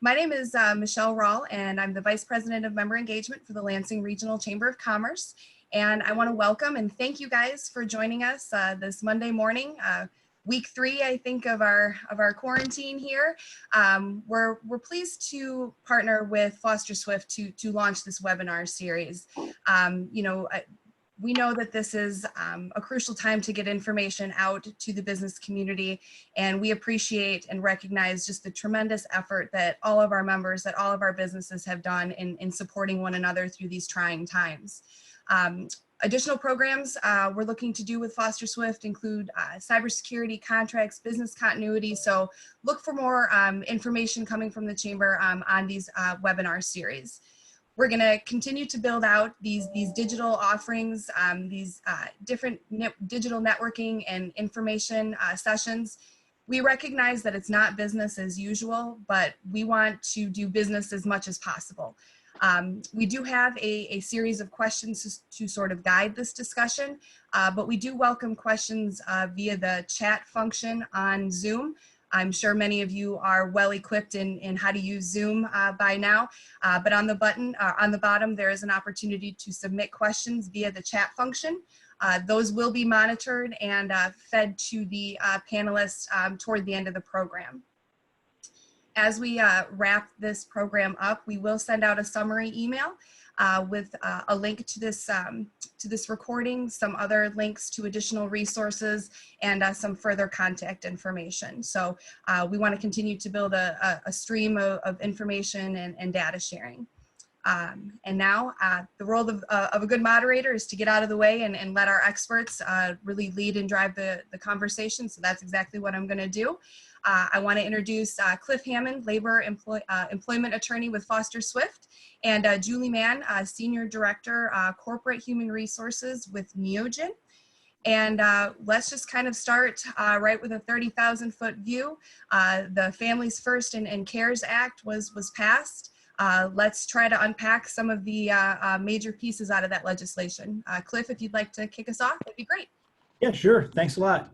My name is Michelle Rawl, and I'm the Vice President of Member Engagement for the Lansing Regional Chamber of Commerce. And I want to welcome and thank you guys for joining us this Monday morning, week 3, I think, of our quarantine here. We're pleased to partner with Foster Swift to launch this webinar series. We know that this is a crucial time to get information out to the business community, and we appreciate and recognize just the tremendous effort that all of our members, that all of our businesses have done in supporting one another through these trying times. Additional programs we're looking to do with Foster Swift include cybersecurity, contracts, business continuity. So look for more information coming from the Chamber on these webinar series. We're going to continue to build out these digital offerings, these different digital networking and information sessions. We recognize that it's not business as usual, but we want to do business as much as possible. We do have a series of questions to sort of guide this discussion, but we do welcome questions via the chat function on Zoom. I'm sure many of you are well equipped in how to use Zoom by now, but on the button on the bottom, there is an opportunity to submit questions via the chat function. Those will be monitored and fed to the panelists toward the end of the program. As we wrap this program up, we will send out a summary email with a link to this recording, some other links to additional resources, and some further contact information. So we want to continue to build a stream of information and data sharing. And now the role of a good moderator is to get out of the way and let our experts really lead and drive the conversation. So that's exactly what I'm going to do. I want to introduce Cliff Hammond, labor employment attorney with Foster Swift, and Julie Mann, senior director, corporate human resources with NEOGEN. And let's just kind of start right with a 30,000-foot view. The Families First and CARES Act was passed. Let's try to unpack some of the major pieces out of that legislation. Cliff, if you'd like to kick us off, that'd be great. Yeah, sure. Thanks a lot.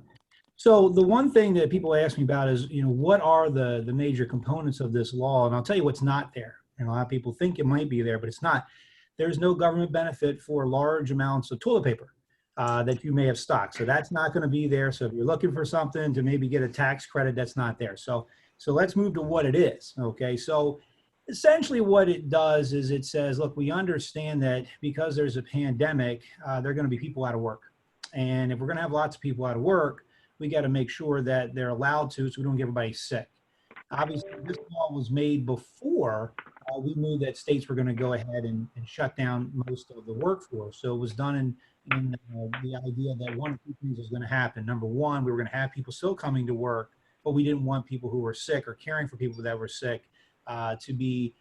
So the one thing that people ask me about is, what are the major components of this law? And I'll tell you what's not there. And a lot of people think it might be there, but it's not. There's no government benefit for large amounts of toilet paper that you may have stocked. So that's not going to be there. So if you're looking for something to maybe get a tax credit, that's not there. So let's move to what it is. Okay. So essentially what it does is it says, look, we understand that because there's a pandemic, there are going to be people out of work. And if we're going to have lots of people out of work, we got to make sure that they're allowed to, so we don't get everybody sick. Obviously, this law was made before we knew that states were going to go ahead and shut down most of the workforce. So it was done in the idea that one of two things was going to happen. Number one, we were going to have people still coming to work, but we didn't want people who were sick or caring for people that were sick to be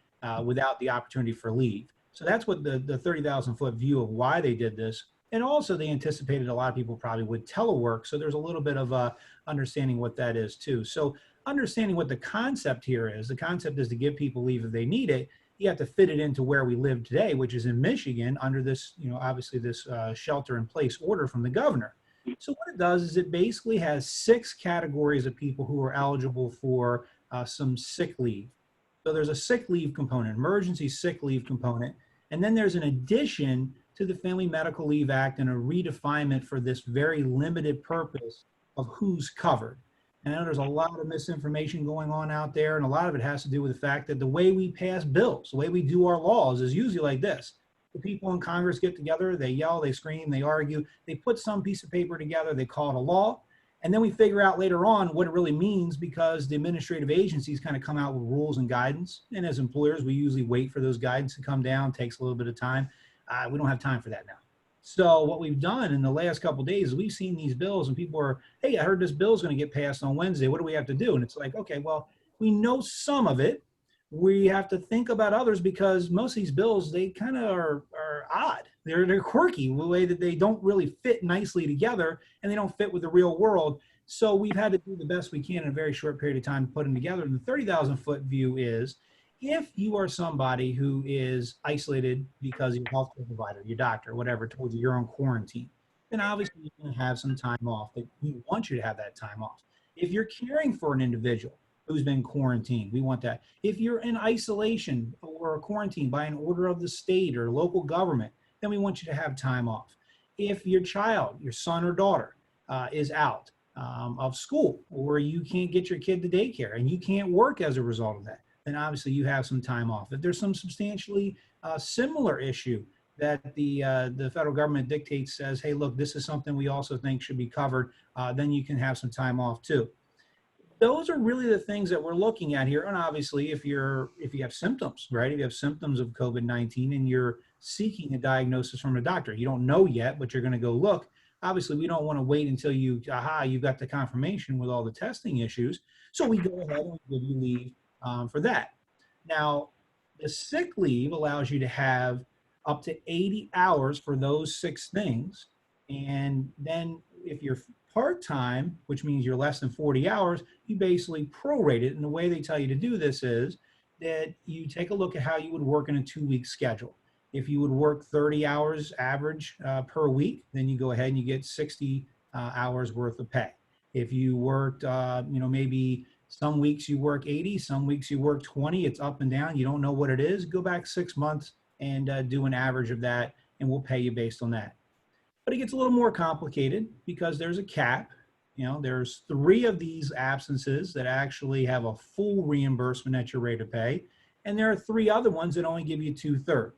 without the opportunity for leave. So that's what the 30,000-foot view of why they did this. And also they anticipated a lot of people probably would telework. So there's a little bit of understanding what that is too. So understanding what the concept here is, the concept is to give people leave if they need it. You have to fit it into where we live today, which is in Michigan under this, obviously this shelter in place order from the governor. So what it does is it basically has 6 categories of people who are eligible for some sick leave. So there's a sick leave component, emergency sick leave component, and then there's an addition to the Family Medical Leave Act and a redefinement for this very limited purpose of who's covered. And I know there's a lot of misinformation going on out there, and a lot of it has to do with the fact that the way we pass bills, the way we do our laws is usually like this. The people in Congress get together, they yell, they scream, they argue, they put some piece of paper together, they call it a law, and then we figure out later on what it really means because the administrative agencies kind of come out with rules and guidance. And as employers, we usually wait for those guidance to come down, it takes a little bit of time. We don't have time for that now. So what we've done in the last couple of days is we've seen these bills and people are, hey, I heard this bill is going to get passed on Wednesday. What do we have to do? And it's like, okay, well, we know some of it. We have to think about others because most of these bills, they kind of are odd. They're quirky in the way that they don't really fit nicely together and they don't fit with the real world. So we've had to do the best we can in a very short period of time to put them together. And the 30,000-foot view is, if you are somebody who is isolated because your healthcare provider, your doctor, whatever, told you you're on quarantine, then obviously you're going to have some time off. That we want you to have that time off. If you're caring for an individual, who's been quarantined. We want that. If you're in isolation or quarantine by an order of the state or local government, then we want you to have time off. If your child, your son or daughter, is out of school, or you can't get your kid to daycare and you can't work as a result of that, then obviously you have some time off. If there's some substantially similar issue that the federal government dictates, says, hey, look, this is something we also think should be covered, then you can have some time off too. Those are really the things that we're looking at here. And obviously, if you have symptoms, right? If you have symptoms of COVID-19 and you're seeking a diagnosis from a doctor, you don't know yet, but you're going to go look. Obviously, we don't want to wait until you've got the confirmation with all the testing issues. So we go ahead and give you leave for that. Now, the sick leave allows you to have up to 80 hours for those 6 things. And then if you're part-time, which means you're less than 40 hours, you basically prorate it. And the way they tell you to do this is that you take a look at how you would work in a 2-week schedule. If you would work 30 hours average per week, then you go ahead and you get 60 hours worth of pay. If you worked, maybe some weeks you work 80, some weeks you work 20, it's up and down, you don't know what it is, go back 6 months and do an average of that, and we'll pay you based on that. But it gets a little more complicated because there's a cap. There's 3 of these absences that actually have a full reimbursement at your rate of pay. And there are 3 other ones that only give you 2/3.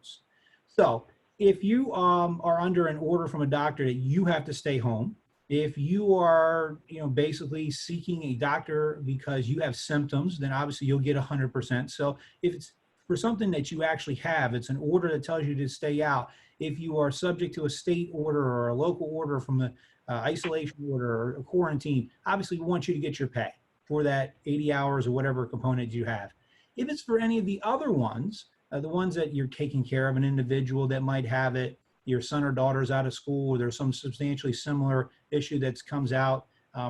So if you are under an order from a doctor that you have to stay home, if you are, basically seeking a doctor because you have symptoms, then obviously you'll get 100%. So if it's for something that you actually have, it's an order that tells you to stay out. If you are subject to a state order or a local order from an isolation order or a quarantine, obviously we want you to get your pay for that 80 hours or whatever component you have. If it's for any of the other ones, the ones that you're taking care of, an individual that might have it, your son or daughter's out of school, or there's some substantially similar issue that comes out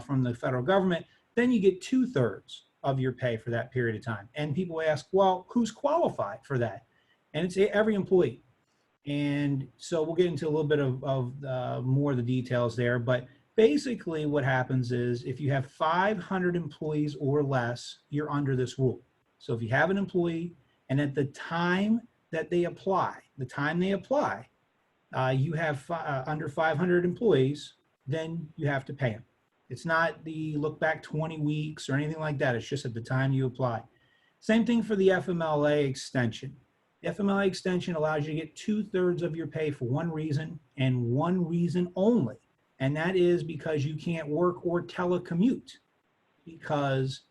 from the federal government, then you get 2/3 of your pay for that period of time. And people ask, well, who's qualified for that? And it's every employee. And so we'll get into a little bit of more of the details there. But basically what happens is if you have 500 employees or less, you're under this rule. So if you have an employee and at the time that they apply, you have under 500 employees, then you have to pay them. It's not the look back 20 weeks or anything like that. It's just at the time you apply. Same thing for the FMLA extension. The FMLA extension allows you to get 2/3 of your pay for one reason and one reason only. And that is because you can't work or telecommute because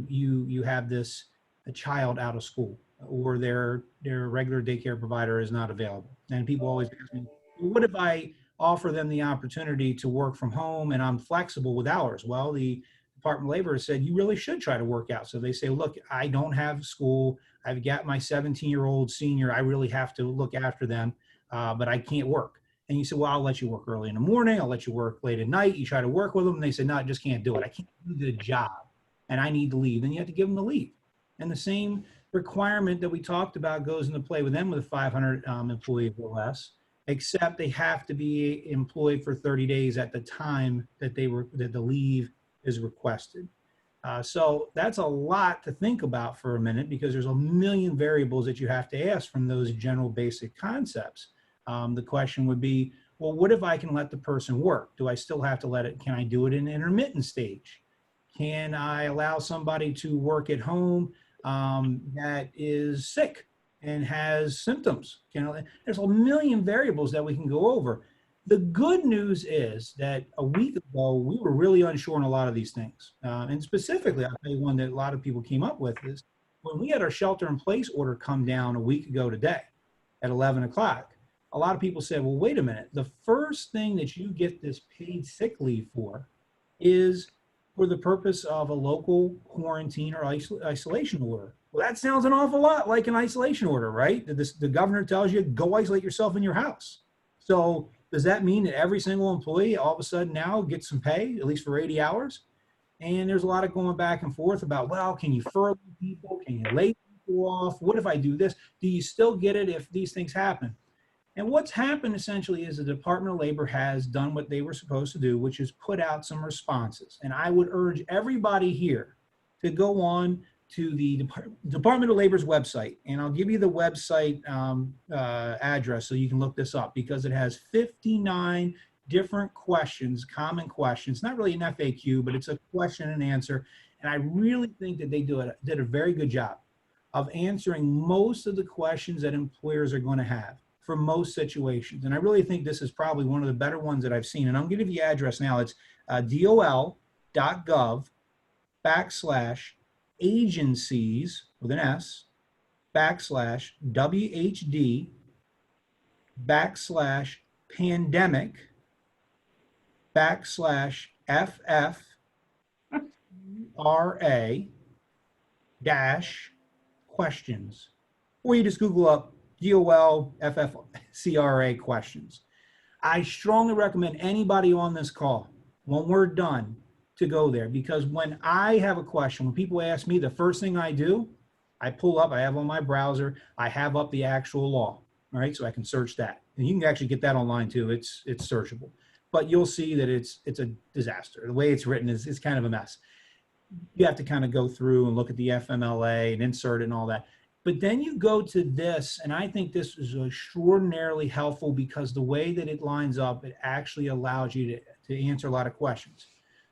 you have a child out of school or their regular daycare provider is not available. And people always ask me, well, what if I offer them the opportunity to work from home and I'm flexible with hours? Well, the Department of Labor said you really should try to work out. So they say, look, I don't have school. I've got my 17-year-old senior. I really have to look after them, but I can't work. And you say, well, I'll let you work early in the morning. I'll let you work late at night. You try to work with them. And they say, no, I just can't do it. I can't do the job and I need to leave. Then you have to give them the leave. And the same requirement that we talked about goes into play with them with 500 employees or less, except they have to be employed for 30 days at the time that the leave is requested. So that's a lot to think about for a minute because there's a million variables that you have to ask from those general basic concepts. The question would be, well, what if I can let the person work? Do I still have to let it? Can I do it in an intermittent stage? Can I allow somebody to work at home that is sick and has symptoms? There's a million variables that we can go over. The good news is that a week ago, we were really unsure on a lot of these things. And specifically, I'll tell you one that a lot of people came up with is when we had our shelter in place order come down a week ago today at 11 o'clock, a lot of people said, well, wait a minute. The first thing that you get this paid sick leave for is for the purpose of a local quarantine or isolation order. Well, that sounds an awful lot like an isolation order, right? The governor tells you, go isolate yourself in your house. So does that mean that every single employee all of a sudden now gets some pay, at least for 80 hours? And there's a lot of going back and forth about, well, can you furlough people? Can you lay people off? What if I do this? Do you still get it if these things happen? And what's happened essentially is the Department of Labor has done what they were supposed to do, which is put out some responses. And I would urge everybody here to go on to the Department of Labor's website, and I'll give you the website address so you can look this up, because it has 59 different questions, common questions. Not really an FAQ, but it's a question and answer. And I really think that they did a very good job of answering most of the questions that employers are going to have for most situations. And I really think this is probably one of the better ones that I've seen. And I'm going to give you the address now. It's dol.gov/agencies with an S /WHD/pandemic/FFRA dash questions, or you just Google up DOL FFCRA questions. I strongly recommend anybody on this call, when we're done, to go there, because when I have a question, when people ask me, the first thing I do, I pull up, I have on my browser, I have up the actual law, all right, so I can search that. And you can actually get that online too, it's searchable. But you'll see that it's a disaster. The way it's written is kind of a mess. You have to kind of go through and look at the FMLA and insert it and all that. But then you go to this, and I think this is extraordinarily helpful, because the way that it lines up, it actually allows you to answer a lot of questions.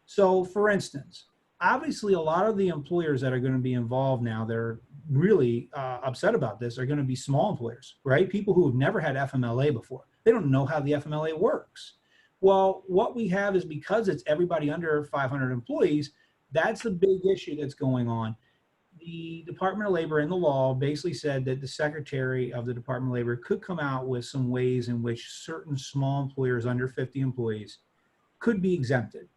So for instance, obviously a lot of the employers that are going to be involved now, they're really upset about this, are going to be small employers, right? People who have never had FMLA before. They don't know how the FMLA works. Well, what we have is, because it's everybody under 500 employees, that's the big issue that's going on. The Department of Labor in the law basically said that the Secretary of the Department of Labor could come out with some ways in which certain small employers under 50 employees could be exempted.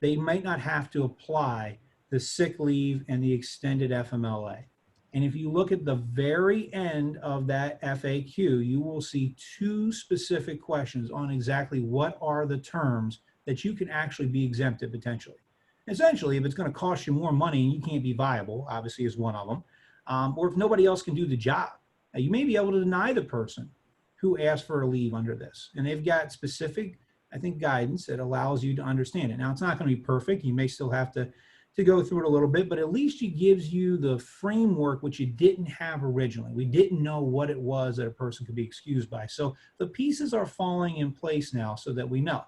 They might not have to apply the sick leave and the extended FMLA. And if you look at the very end of that FAQ, you will see two specific questions on exactly what are the terms that you can actually be exempted potentially. Essentially, if it's going to cost you more money and you can't be viable, obviously is one of them, or if nobody else can do the job, you may be able to deny the person who asked for a leave under this. And they've got specific, I think, guidance that allows you to understand it. Now, it's not going to be perfect. You may still have to go through it a little bit, but at least it gives you the framework, which you didn't have originally. We didn't know what it was that a person could be excused by. So the pieces are falling in place now so that we know.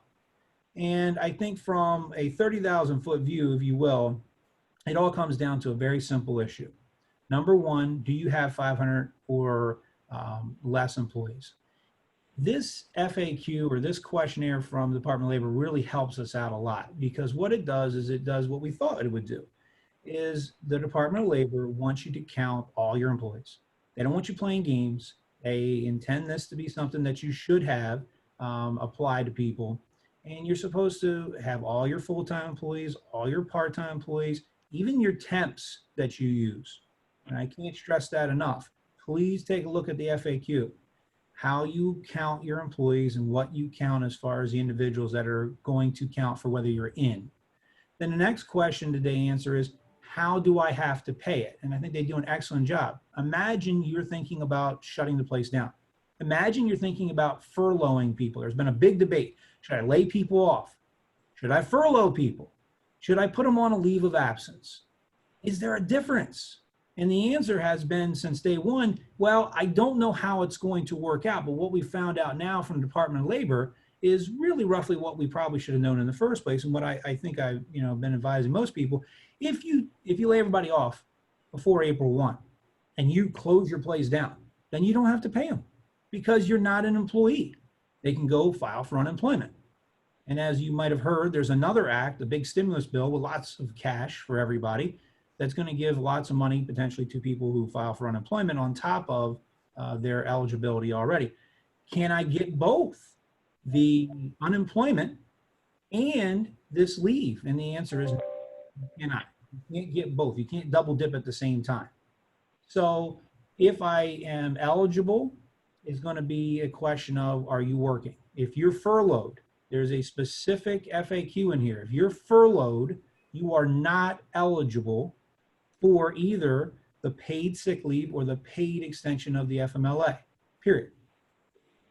And I think from a 30,000-foot view, if you will, it all comes down to a very simple issue. Number one, do you have 500 or less employees? This FAQ, or this questionnaire from the Department of Labor, really helps us out a lot, because what it does is it does what we thought it would do. Is the Department of Labor wants you to count all your employees. They don't want you playing games. They intend this to be something that you should have apply to people. And you're supposed to have all your full-time employees, all your part-time employees, even your temps that you use. And I can't stress that enough. Please take a look at the FAQ, how you count your employees and what you count as far as the individuals that are going to count for whether you're in. Then the next question that they answer is, how do I have to pay it? And I think they do an excellent job. Imagine you're thinking about shutting the place down. Imagine you're thinking about furloughing people. There's been a big debate. Should I lay people off? Should I furlough people? Should I put them on a leave of absence? Is there a difference? And the answer has been since day one, well, I don't know how it's going to work out, but what we found out now from the Department of Labor is really roughly what we probably should have known in the first place, and what I think I've been advising most people. If you lay everybody off before April 1 and you close your place down, then you don't have to pay them, because you're not an employee. They can go file for unemployment. And as you might have heard, there's another act, a big stimulus bill with lots of cash for everybody, that's going to give lots of money potentially to people who file for unemployment on top of their eligibility already. Can I get both the unemployment and this leave? And the answer is no, you cannot. You can't get both. You can't double dip at the same time. So if I am eligible, it's going to be a question of, are you working? If you're furloughed, there's a specific FAQ in here. If you're furloughed, you are not eligible for either the paid sick leave or the paid extension of the FMLA, period.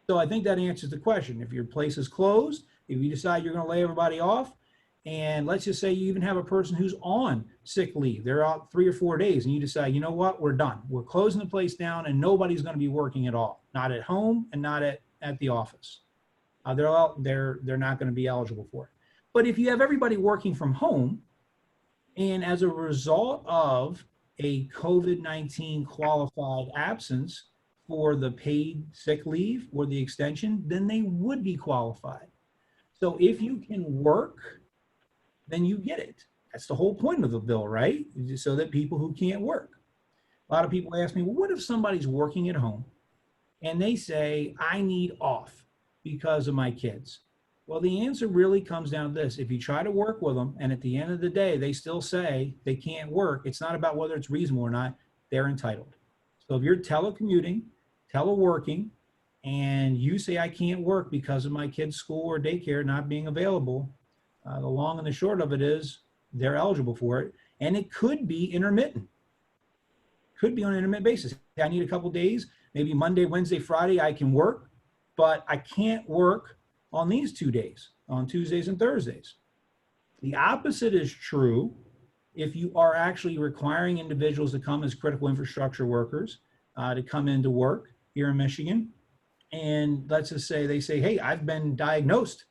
So I think that answers the question. If your place is closed, if you decide you're going to lay everybody off, And let's just say you even have a person who's on sick leave. They're out 3 or 4 days and you decide, you know what, we're done. We're closing the place down and nobody's going to be working at all. Not at home and not at the office. They're not going to be eligible for it. But if you have everybody working from home and as a result of a COVID-19 qualified absence for the paid sick leave or the extension, then they would be qualified. So if you can work, then you get it. That's the whole point of the bill, right? So that people who can't work. A lot of people ask me, well, what if somebody's working at home and they say, I need off because of my kids? Well, the answer really comes down to this. If you try to work with them and at the end of the day, they still say they can't work, it's not about whether it's reasonable or not, they're entitled. So if you're telecommuting, teleworking, and you say I can't work because of my kid's school or daycare not being available, the long and the short of it is they're eligible for it. And it could be intermittent. Could be on an intermittent basis. I need a couple days, maybe Monday, Wednesday, Friday, I can work, but I can't work on these 2 days, on Tuesdays and Thursdays. The opposite is true if you are actually requiring individuals to come as critical infrastructure workers to come into work here in Michigan. And let's just say they say, hey, I've been diagnosed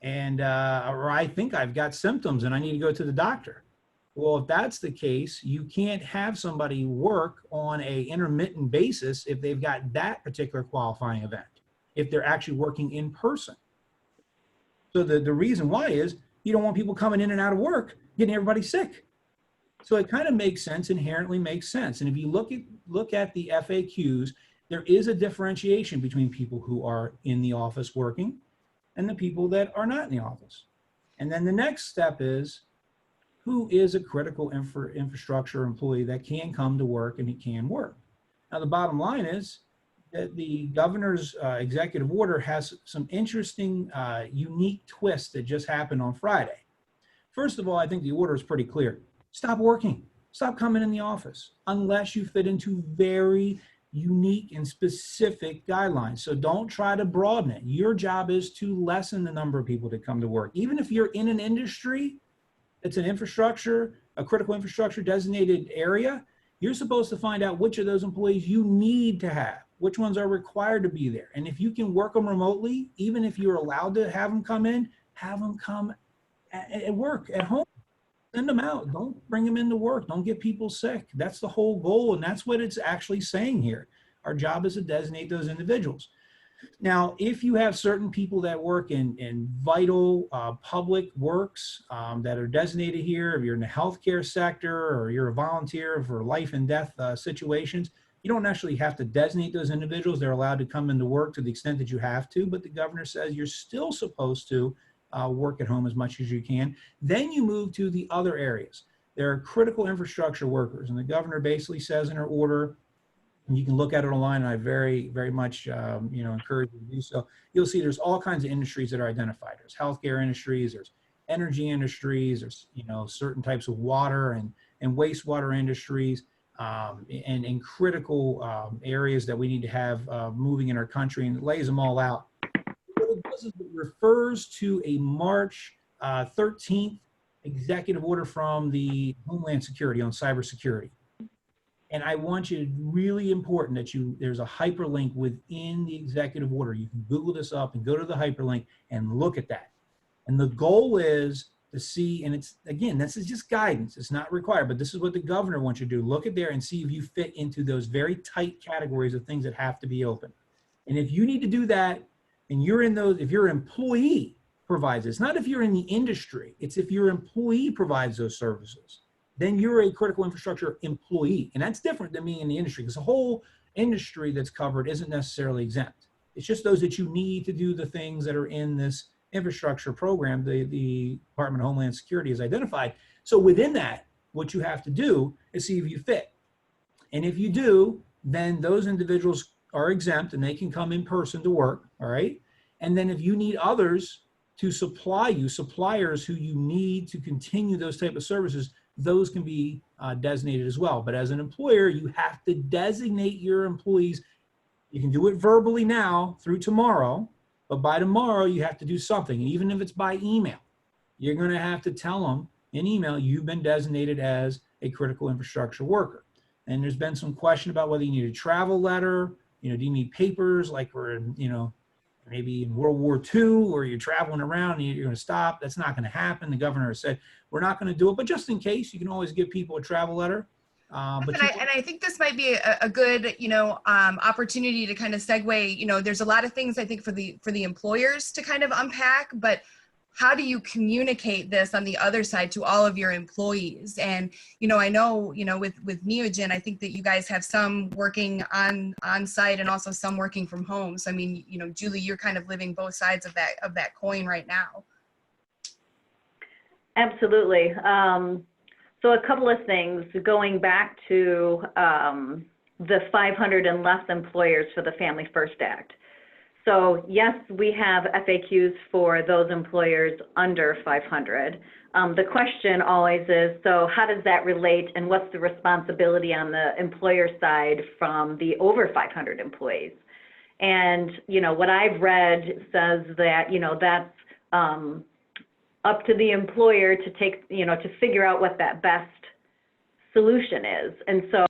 and or I think I've got symptoms and I need to go to the doctor. Well, if that's the case, you can't have somebody work on a intermittent basis if they've got that particular qualifying event, if they're actually working in person. So the reason why is you don't want people coming in and out of work, getting everybody sick. So it kind of makes sense, inherently makes sense. And if you look at the FAQs, there is a differentiation between people who are in the office working and the people that are not in the office. And then the next step is, who is a critical infrastructure employee that can come to work and he can work? Now, the bottom line is that the governor's executive order has some interesting, unique twists that just happened on Friday. First of all, I think the order is pretty clear. Stop working. Stop coming in the office unless you fit into very unique and specific guidelines. So don't try to broaden it. Your job is to lessen the number of people that come to work. Even if you're in an industry, it's an infrastructure, a critical infrastructure designated area, you're supposed to find out which of those employees you need to have, which ones are required to be there. And if you can work them remotely, even if you're allowed to have them come in, have them come at work, at home. Send them out. Don't bring them into work. Don't get people sick. That's the whole goal. And that's what it's actually saying here. Our job is to designate those individuals. Now, if you have certain people that work in vital public works that are designated here, if you're in the healthcare sector or you're a volunteer for life and death situations, you don't actually have to designate those individuals. They're allowed to come into work to the extent that you have to, but the governor says you're still supposed to work at home as much as you can. Then you move to the other areas. There are critical infrastructure workers, and the governor basically says in her order, and you can look at it online, and I very, very much encourage you to do so. You'll see there's all kinds of industries that are identified. There's healthcare industries, there's energy industries, there's certain types of water and wastewater industries, and critical areas that we need to have moving in our country, and it lays them all out. What it does is it refers to a March 13th executive order from the Homeland Security on cybersecurity. And I want you to, really important that there's a hyperlink within the executive order. You can Google this up and go to the hyperlink and look at that. And the goal is to see, and it's, again, this is just guidance. It's not required, but this is what the governor wants you to do. Look at there and see if you fit into those very tight categories of things that have to be open. And if you need to do that, and you're in those, if your employee provides this, not if you're in the industry, it's if your employee provides those services, then you're a critical infrastructure employee. And that's different than being in the industry, because the whole industry that's covered isn't necessarily exempt. It's just those that you need to do the things that are in this infrastructure program the Department of Homeland Security has identified. So within that, what you have to do is see if you fit. And if you do, then those individuals are exempt and they can come in person to work, all right? And then if you need others to supply you, suppliers who you need to continue those type of services, those can be designated as well. But as an employer, you have to designate your employees. You can do it verbally now through tomorrow, but by tomorrow you have to do something. And even if it's by email, you're going to have to tell them in email, you've been designated as a critical infrastructure worker. And there's been some question about whether you need a travel letter, do you need papers like we're in, maybe in World War II where you're traveling around and you're going to stop. That's not going to happen. The governor has said, we're not going to do it, but just in case, you can always give people a travel letter. And I think this might be a good, opportunity to kind of segue. There's a lot of things I think for the employers to kind of unpack, but how do you communicate this on the other side to all of your employees? And, I know, with NEOGEN, I think that you guys have some working on site and also some working from home. So, I mean, Julie, you're kind of living both sides of that coin right now. Absolutely. So a couple of things going back to the 500 and less employers for the Family First Act. So yes, we have FAQs for those employers under 500. The question always is, so how does that relate and what's the responsibility on the employer side from the over 500 employees? And, what I've read says that, that's up to the employer to take, to figure out what that best solution is. And so,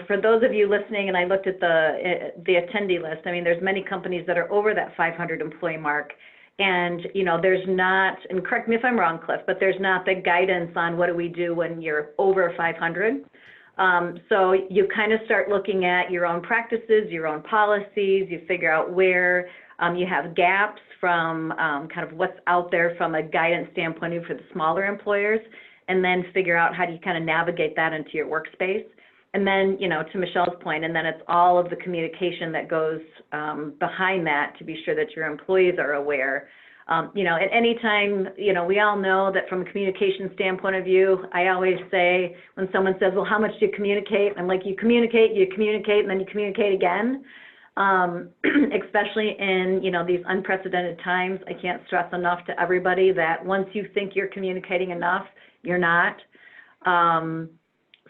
for those of you listening, and I looked at the attendee list, I mean, there's many companies that are over that 500 employee mark. And, there's not, and correct me if I'm wrong, Cliff, but there's not the guidance on what do we do when you're over 500. So you kind of start looking at your own practices, your own policies, you figure out where you have gaps from kind of what's out there from a guidance standpoint for the smaller employers, and then figure out how do you kind of navigate that into your workspace. And then, to Michelle's point, and then it's all of the communication that goes behind that to be sure that your employees are aware. At any time, we all know that from a communication standpoint of view, I always say when someone says, well, how much do you communicate? I'm like, you communicate, and then you communicate again. Especially in, these unprecedented times. I can't stress enough to everybody that once you think you're communicating enough, you're not.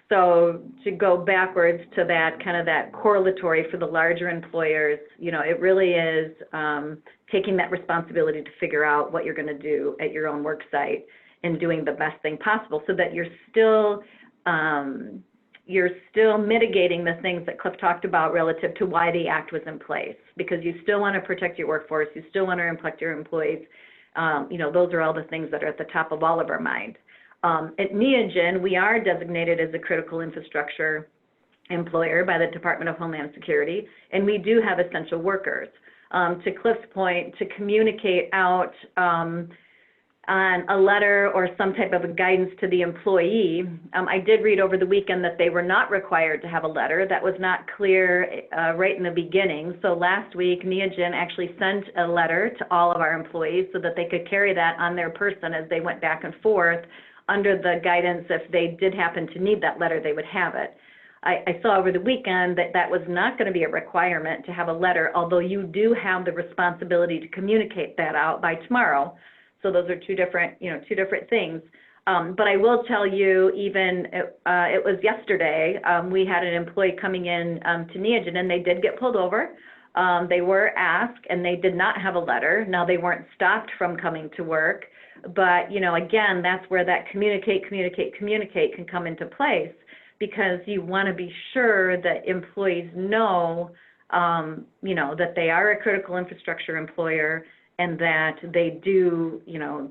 So to go backwards to that kind of that correlatory for the larger employers, it really is taking that responsibility to figure out what you're going to do at your own work site and doing the best thing possible so that you're still mitigating the things that Cliff talked about relative to why the act was in place, because you still want to protect your workforce, you still want to protect your employees. Those are all the things that are at the top of all of our mind. At NEOGEN, we are designated as a critical infrastructure employer by the Department of Homeland Security, and we do have essential workers. To Cliff's point, to communicate out on a letter or some type of a guidance to the employee, I did read over the weekend that they were not required to have a letter. That was not clear right in the beginning. So last week, NEOGEN actually sent a letter to all of our employees so that they could carry that on their person as they went back and forth under the guidance. If they did happen to need that letter, they would have it. I saw over the weekend that that was not going to be a requirement to have a letter, although you do have the responsibility to communicate that out by tomorrow. So those are two different things. But I will tell you, even it was yesterday, we had an employee coming in to NEOGEN, and they did get pulled over. They were asked, and they did not have a letter. Now, they weren't stopped from coming to work. But, again, that's where that communicate can come into place, because you want to be sure that employees know, that they are a critical infrastructure employer, and that they do,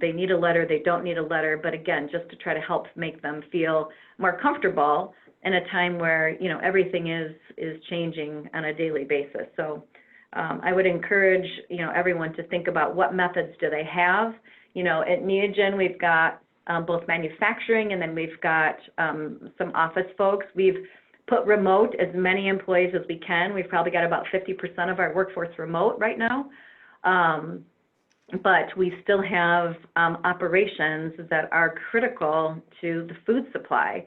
they need a letter, they don't need a letter, but again, just to try to help make them feel more comfortable in a time where, everything is changing on a daily basis. So I would encourage, everyone to think about what methods do they have. At NEOGEN, we've got both manufacturing, and then we've got some office folks. We've put remote as many employees as we can. We've probably got about 50% of our workforce remote right now. But we still have operations that are critical to the food supply.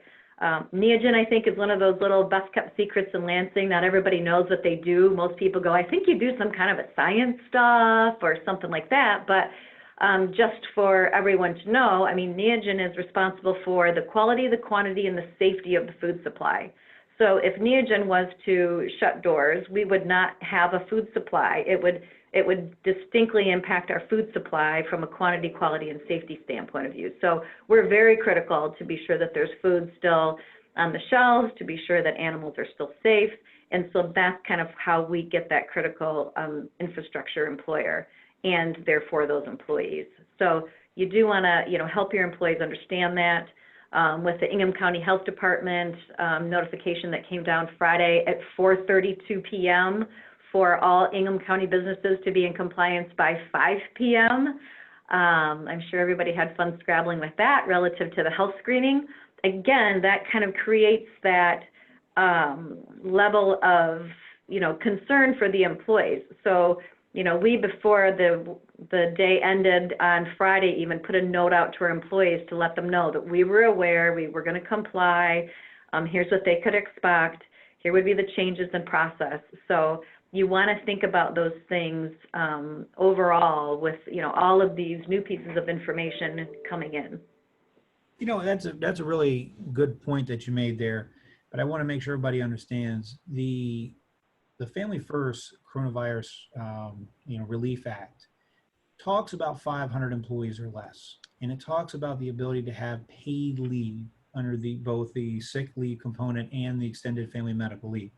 NEOGEN, I think, is one of those little best kept secrets in Lansing. Not everybody knows what they do. Most people go, I think you do some kind of a science stuff or something like that. But just for everyone to know, I mean, NEOGEN is responsible for the quality, the quantity, and the safety of the food supply. So if NEOGEN was to shut doors, we would not have a food supply. It would distinctly impact our food supply from a quantity, quality, and safety standpoint of view. So we're very critical to be sure that there's food still on the shelves, to be sure that animals are still safe. And so that's kind of how we get that critical infrastructure employer, and therefore those employees. So you do want to, help your employees understand that. With the Ingham County Health Department notification that came down Friday at 4:32 p.m. for all Ingham County businesses to be in compliance by 5 p.m. I'm sure everybody had fun scrabbling with that relative to the health screening. Again, that kind of creates that level of, concern for the employees. So, we, before the day ended on Friday, even put a note out to our employees to let them know that we were aware, we were going to comply. Here's what they could expect. Here would be the changes in process. So you want to think about those things overall with, all of these new pieces of information coming in. That's a really good point that you made there, but I want to make sure everybody understands the Family First Coronavirus Relief Act talks about 500 employees or less, and it talks about the ability to have paid leave under both the sick leave component and the extended family medical leave.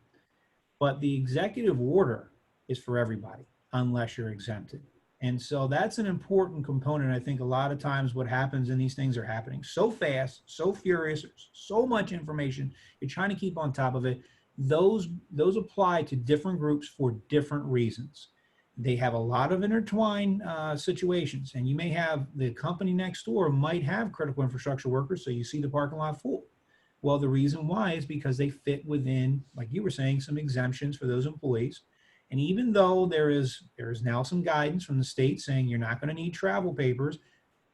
But the executive order is for everybody unless you're exempted. And so that's an important component. I think a lot of times what happens, and these things are happening so fast, so furious, so much information, you're trying to keep on top of it. Those apply to different groups for different reasons. They have a lot of intertwined situations, and you may have the company next door might have critical infrastructure workers, so you see the parking lot full. Well, the reason why is because they fit within, like you were saying, some exemptions for those employees. And even though there is now some guidance from the state saying you're not going to need travel papers,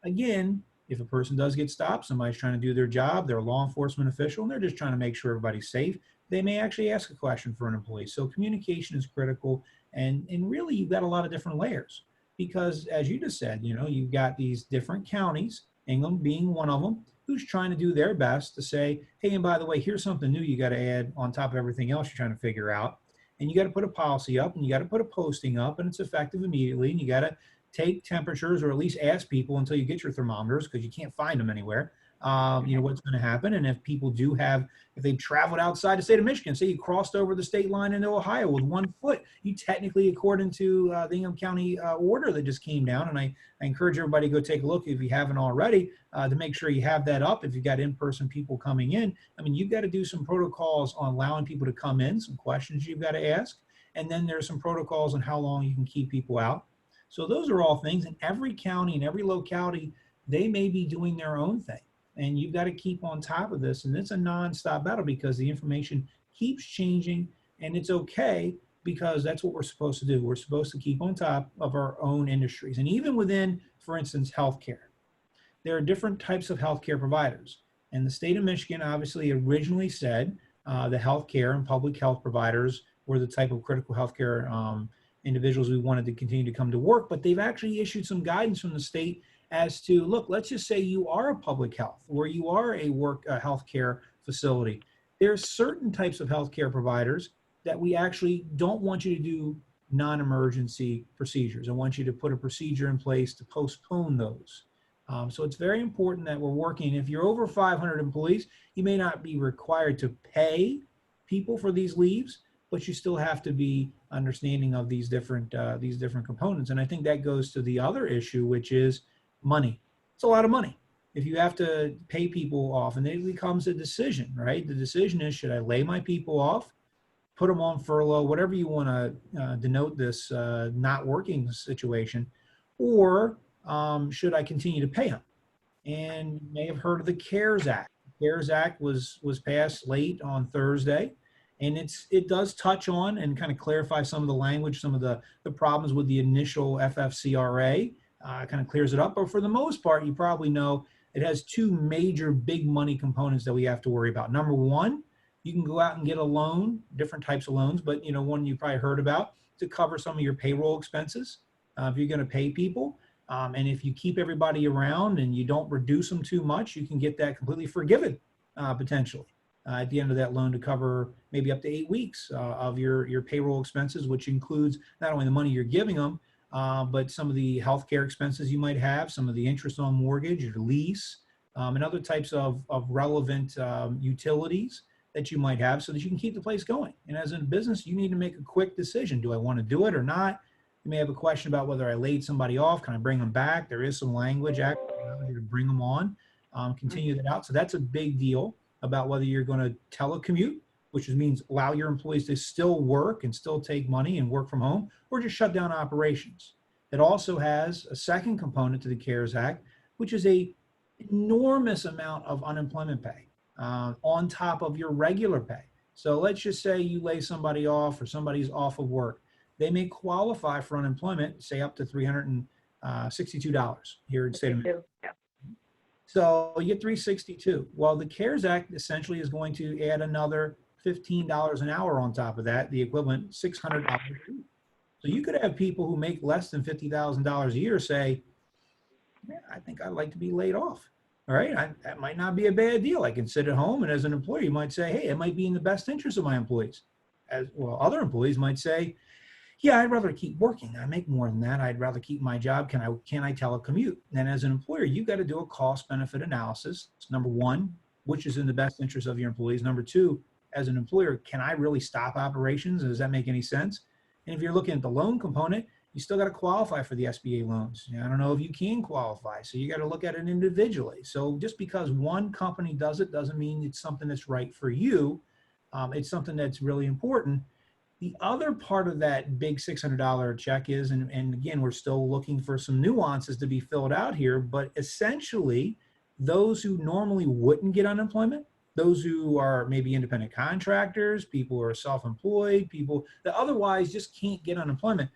again, if a person does get stopped, somebody's trying to do their job, they're a law enforcement official, and they're just trying to make sure everybody's safe, they may actually ask a question for an employee. So communication is critical, and really you've got a lot of different layers because, as you just said, you've got these different counties, Ingham being one of them, who's trying to do their best to say, hey, and by the way, here's something new you got to add on top of everything else you're trying to figure out. And you got to put a policy up, and you got to put a posting up, and it's effective immediately, and you got to take temperatures or at least ask people until you get your thermometers because you can't find them anywhere. What's going to happen. And if people if they've traveled outside the state of Michigan, say you crossed over the state line into Ohio with 1 foot, you technically, according to the Ingham County order that just came down, and I encourage everybody to go take a look if you haven't already, to make sure you have that up. If you've got in-person people coming in, you've got to do some protocols on allowing people to come in, some questions you've got to ask. And then there's some protocols on how long you can keep people out. So those are all things, and every county and every locality, they may be doing their own thing. And you've got to keep on top of this. And it's a nonstop battle because the information keeps changing, and it's okay because that's what we're supposed to do. We're supposed to keep on top of our own industries. And even within, for instance, healthcare, there are different types of healthcare providers. And the state of Michigan obviously originally said the healthcare and public health providers were the type of critical healthcare individuals we wanted to continue to come to work. But they've actually issued some guidance from the state as to, look, let's just say you are a public health or you are a healthcare facility. There's certain types of healthcare providers that we actually don't want you to do non-emergency procedures. I want you to put a procedure in place to postpone those. So it's very important that we're working. If you're over 500 employees, you may not be required to pay people for these leaves, but you still have to be understanding of these different components. And I think that goes to the other issue, which is money. It's a lot of money. If you have to pay people off, and it becomes a decision, right? The decision is, should I lay my people off, put them on furlough, whatever you want to denote this not working situation, or should I continue to pay them? And you may have heard of the CARES Act. The CARES Act was passed late on Thursday, and it does touch on and kind of clarify some of the language, some of the problems with the initial FFCRA. Kind of clears it up, but for the most part, you probably know it has two major big money components that we have to worry about. Number one, you can go out and get a loan, different types of loans, but one you probably heard about to cover some of your payroll expenses if you're going to pay people. And if you keep everybody around and you don't reduce them too much, you can get that completely forgiven potentially. at the end of that loan to cover maybe up to 8 weeks of your payroll expenses, which includes not only the money you're giving them, but some of the healthcare expenses you might have, some of the interest on mortgage, your lease, and other types of relevant utilities that you might have so that you can keep the place going. And as a business, you need to make a quick decision. Do I want to do it or not? You may have a question about whether I laid somebody off. Can I bring them back? There is some language actually allows you to bring them on, continue that out. So that's a big deal about whether you're going to telecommute, which means allow your employees to still work and still take money and work from home, or just shut down operations. It also has a second component to the CARES Act, which is a enormous amount of unemployment pay on top of your regular pay. So let's just say you lay somebody off or somebody's off of work. They may qualify for unemployment, say up to $362 here in the state of Michigan. So you get $362. Well, the CARES Act essentially is going to add another $15 an hour on top of that, the equivalent $600 a week. So you could have people who make less than $50,000 a year say, man, I think I'd like to be laid off. All right, that might not be a bad deal. I can sit at home, and as an employer, you might say, hey, it might be in the best interest of my employees. As well, other employees might say, yeah, I'd rather keep working. I make more than that. I'd rather keep my job. Can I telecommute? And as an employer, you've got to do a cost-benefit analysis. Number one, which is in the best interest of your employees. Number two, as an employer, can I really stop operations? Does that make any sense? And if you're looking at the loan component, you still got to qualify for the SBA loans. I don't know if you can qualify, so you got to look at it individually. So just because one company does it doesn't mean it's something that's right for you. It's something that's really important. The other part of that big $600 check is, and again, we're still looking for some nuances to be filled out here, but essentially those who normally wouldn't get unemployment, those who are maybe independent contractors, people who are self-employed, people that otherwise just can't get unemployment,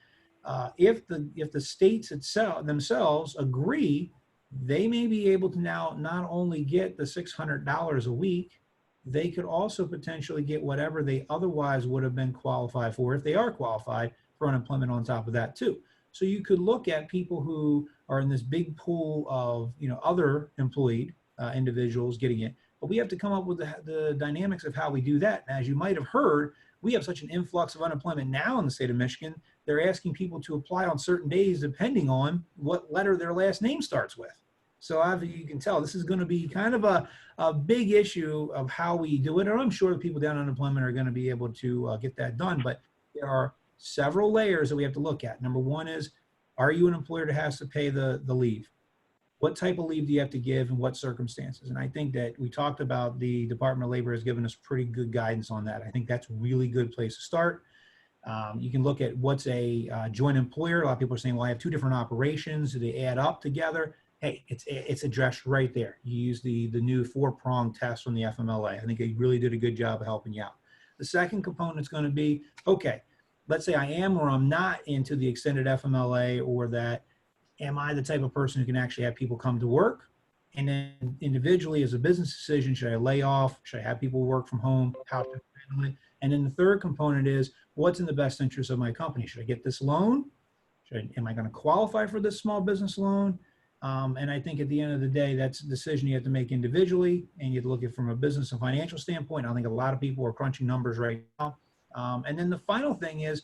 if the states themselves agree, they may be able to now not only get the $600 a week, they could also potentially get whatever they otherwise would have been qualified for if they are qualified for unemployment on top of that too. So you could look at people who are in this big pool of other employed individuals getting it, but we have to come up with the dynamics of how we do that. And as you might have heard, we have such an influx of unemployment now in the state of Michigan. They're asking people to apply on certain days depending on what letter their last name starts with. So you can tell this is going to be kind of a big issue of how we do it. And I'm sure the people down on unemployment are going to be able to get that done. But there are several layers that we have to look at. Number one is, are you an employer that has to pay the leave? What type of leave do you have to give and what circumstances? And I think that we talked about the Department of Labor has given us pretty good guidance on that. I think that's a really good place to start. You can look at what's a joint employer. A lot of people are saying, well, I have two different operations. Do they add up together? Hey, it's addressed right there. You use the new 4-prong test from the FMLA. I think they really did a good job of helping you out. The second component is going to be, okay, let's say I am or I'm not into the extended FMLA, or that am I the type of person who can actually have people come to work? And then individually as a business decision, should I lay off? Should I have people work from home? How should I handle it? And then the third component is, what's in the best interest of my company? Should I get this loan? Am I going to qualify for this small business loan? And I think at the end of the day, that's a decision you have to make individually, and you have to look at it from a business and financial standpoint. I think a lot of people are crunching numbers right now. And then the final thing is,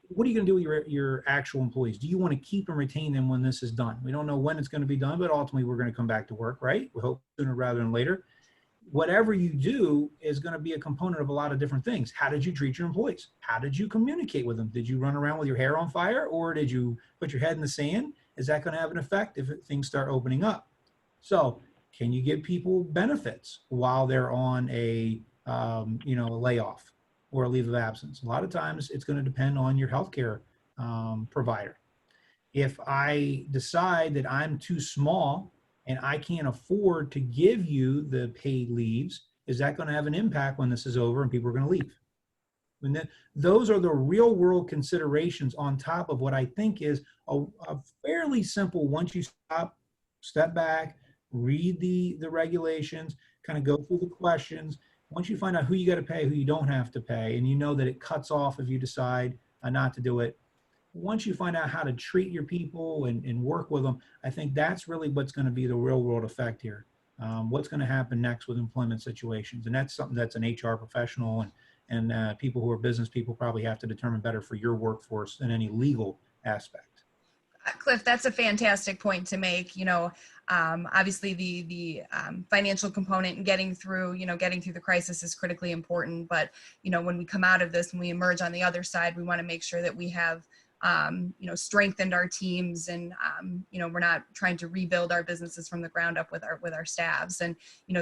what are you going to do with your actual employees? Do you want to keep and retain them when this is done? We don't know when it's going to be done, but ultimately we're going to come back to work, right? We hope sooner rather than later. Whatever you do is going to be a component of a lot of different things. How did you treat your employees? How did you communicate with them? Did you run around with your hair on fire, or did you put your head in the sand? Is that going to have an effect if things start opening up? So can you give people benefits while they're on a layoff or a leave of absence? A lot of times it's going to depend on your healthcare provider. If I decide that I'm too small and I can't afford to give you the paid leaves, is that going to have an impact when this is over and people are going to leave? Those are the real world considerations on top of what I think is a fairly simple, once you step back, read the regulations, kind of go through the questions. Once you find out who you got to pay, who you don't have to pay, and you know that it cuts off if you decide not to do it. Once you find out how to treat your people and work with them, I think that's really what's going to be the real world effect here. what's going to happen next with employment situations. And that's something that's an HR professional and people who are business people probably have to determine better for your workforce than any legal aspect. Cliff, that's a fantastic point to make. Obviously the financial component and getting through the crisis is critically important. But, when we come out of this and we emerge on the other side, we want to make sure that we have, strengthened our teams and, we're not trying to rebuild our businesses from the ground up with our staffs. And,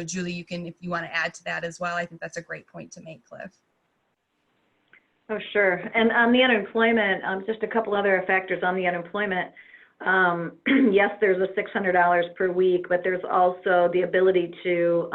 Julie, if you want to add to that as well, I think that's a great point to make, Cliff. Oh, sure. And on the unemployment, just a couple other factors on the unemployment. Yes, there's a $600 per week, but there's also the ability to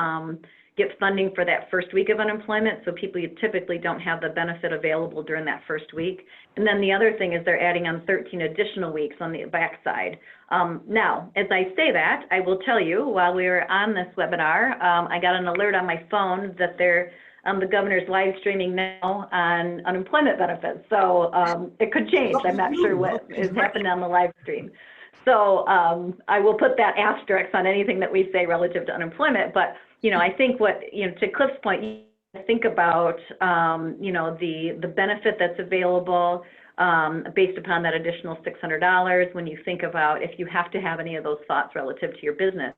get funding for that first week of unemployment. So people typically don't have the benefit available during that first week. And then the other thing is they're adding on 13 additional weeks on the backside. Now, as I say that, I will tell you, while we were on this webinar, I got an alert on my phone that the governor's live streaming now on unemployment benefits. So it could change. I'm not sure what is happening on the live stream. So I will put that asterisk on anything that we say relative to unemployment. But, I think to Cliff's point, you think about, the benefit that's available based upon that additional $600 when you think about if you have to have any of those thoughts relative to your business.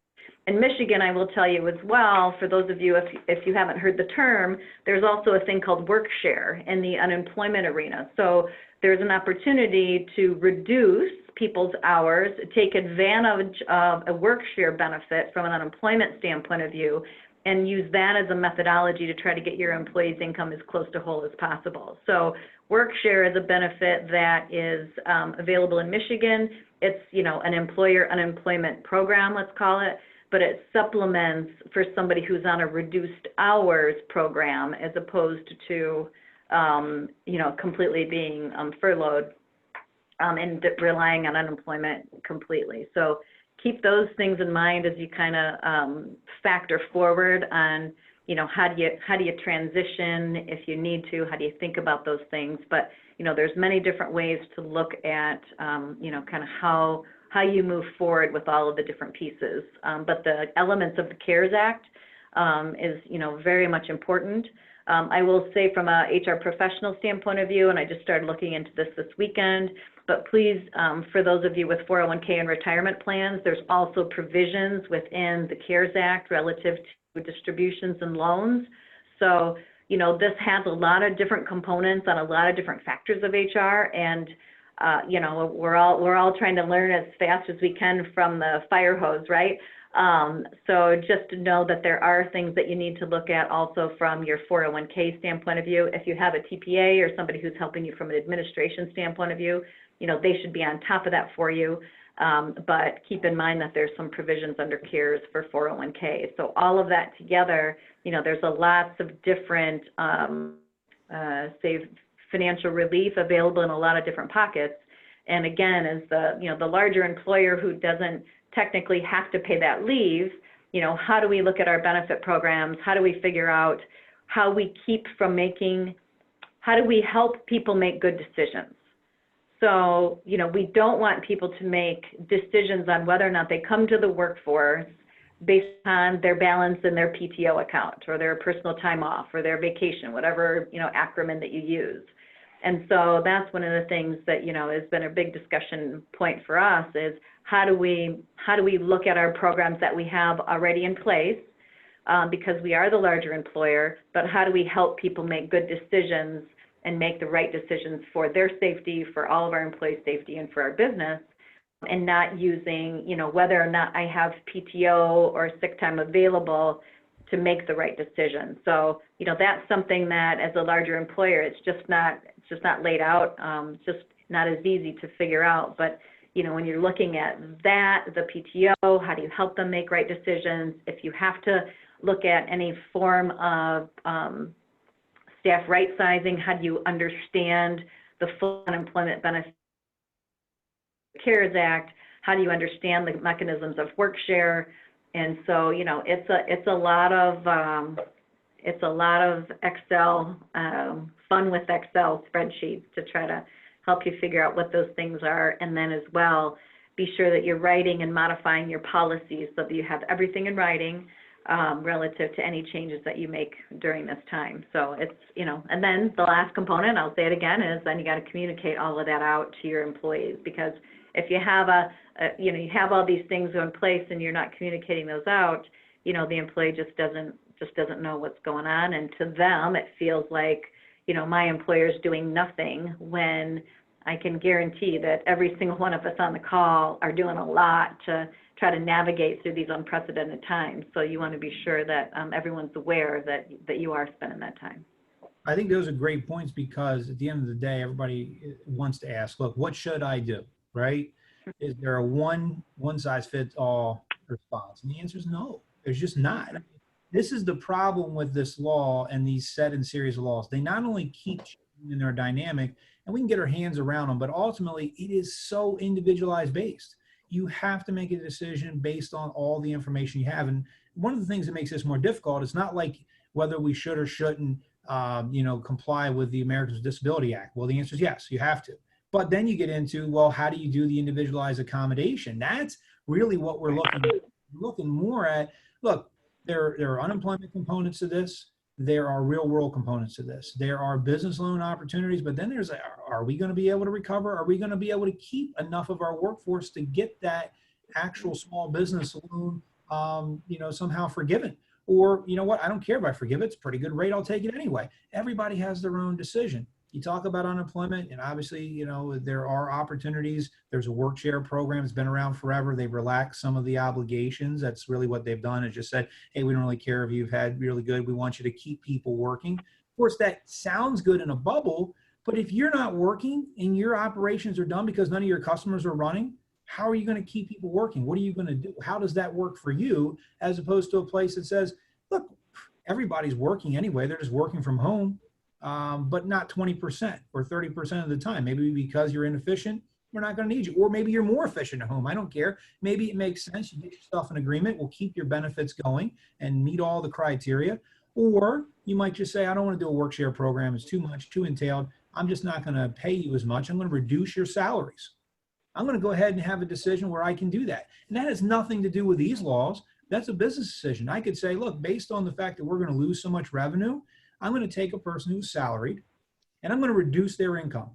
In Michigan, I will tell you as well, for those of you, if you haven't heard the term, there's also a thing called work share in the unemployment arena. So there's an opportunity to reduce people's hours, take advantage of a work share benefit from an unemployment standpoint of view, and use that as a methodology to try to get your employees' income as close to whole as possible. So work share is a benefit that is available in Michigan. It's, an employer unemployment program, let's call it, but it supplements for somebody who's on a reduced hours program as opposed to, completely being furloughed and relying on unemployment completely. So keep those things in mind as you kind of factor forward on, how do you transition if you need to, how do you think about those things? But, there's many different ways to look at, kind of how you move forward with all of the different pieces. But the elements of the CARES Act is, very much important. I will say from a HR professional standpoint of view, and I just started looking into this weekend, but please, for those of you with 401k and retirement plans, there's also provisions within the CARES Act relative to distributions and loans. So, this has a lot of different components on a lot of different factors of HR, and we're all trying to learn as fast as we can from the fire hose, right? So just to know that there are things that you need to look at also from your 401k standpoint of view. If you have a TPA or somebody who's helping you from an administration standpoint of view, they should be on top of that for you. But keep in mind that there's some provisions under CARES for 401k. So all of that together, there's lots of different, financial relief available in a lot of different pockets. And again, as the larger employer who doesn't technically have to pay that leave, how do we look at our benefit programs? How do we figure out how we how do we help people make good decisions? So, we don't want people to make decisions on whether or not they come to the workforce based on their balance in their PTO account or their personal time off or their vacation, whatever, acronym that you use. And so that's one of the things that, has been a big discussion point for us is how do we look at our programs that we have already in place because we are the larger employer, but how do we help people make good decisions and make the right decisions for their safety, for all of our employees' safety, and for our business, and not using, whether or not I have PTO or sick time available to make the right decision. So, that's something that as a larger employer, it's just not laid out, just not as easy to figure out. But, when you're looking at that, the PTO, how do you help them make right decisions? If you have to look at any form of staff right sizing, how do you understand the full unemployment benefit CARES Act? How do you understand the mechanisms of work share? And so, it's a lot of Excel, fun with Excel spreadsheets to try to help you figure out what those things are. And then as well, be sure that you're writing and modifying your policies so that you have everything in writing relative to any changes that you make during this time. So it's, and then the last component, I'll say it again, is then you got to communicate all of that out to your employees, because if you have you have all these things in place and you're not communicating those out, the employee just doesn't know what's going on. And to them, it feels like, my employer's doing nothing, when I can guarantee that every single one of us on the call are doing a lot to try to navigate through these unprecedented times. So you want to be sure that everyone's aware that you are spending that time. I think those are great points, because at the end of the day, everybody wants to ask, look, what should I do, right? Is there a one size fits all response? And the answer is no, there's just not. This is the problem with this law and these set and series of laws. They not only keep in their dynamic, and we can get our hands around them, but ultimately it is so individualized based. You have to make a decision based on all the information you have. And one of the things that makes this more difficult, it's not like whether we should or shouldn't, comply with the Americans with Disability Act. Well, the answer is yes, you have to. But then you get into, well, how do you do the individualized accommodation? That's really what we're looking at. We're looking more at, look, there are unemployment components to this. There are real world components to this. There are business loan opportunities, but then there's, are we going to be able to recover? Are we going to be able to keep enough of our workforce to get that actual small business loan, somehow forgiven? Or, you know what, I don't care if I forgive it. It's a pretty good rate. I'll take it anyway. Everybody has their own decision. You talk about unemployment, and obviously, there are opportunities. There's a work share program. It's been around forever. They've relaxed some of the obligations. That's really what they've done, is just said, hey, we don't really care if you've had really good. We want you to keep people working. Of course, that sounds good in a bubble, but if you're not working and your operations are done because none of your customers are running, how are you going to keep people working? What are you going to do? How does that work for you, as opposed to a place that says, look, everybody's working anyway. They're just working from home. But not 20% or 30% of the time. Maybe because you're inefficient, we're not going to need you. Or maybe you're more efficient at home. I don't care. Maybe it makes sense. You get yourself an agreement. We'll keep your benefits going and meet all the criteria. Or you might just say, I don't want to do a work share program. It's too much, too entailed. I'm just not going to pay you as much. I'm going to reduce your salaries. I'm going to go ahead and have a decision where I can do that. And that has nothing to do with these laws. That's a business decision. I could say, look, based on the fact that we're going to lose so much revenue, I'm going to take a person who's salaried and I'm going to reduce their income.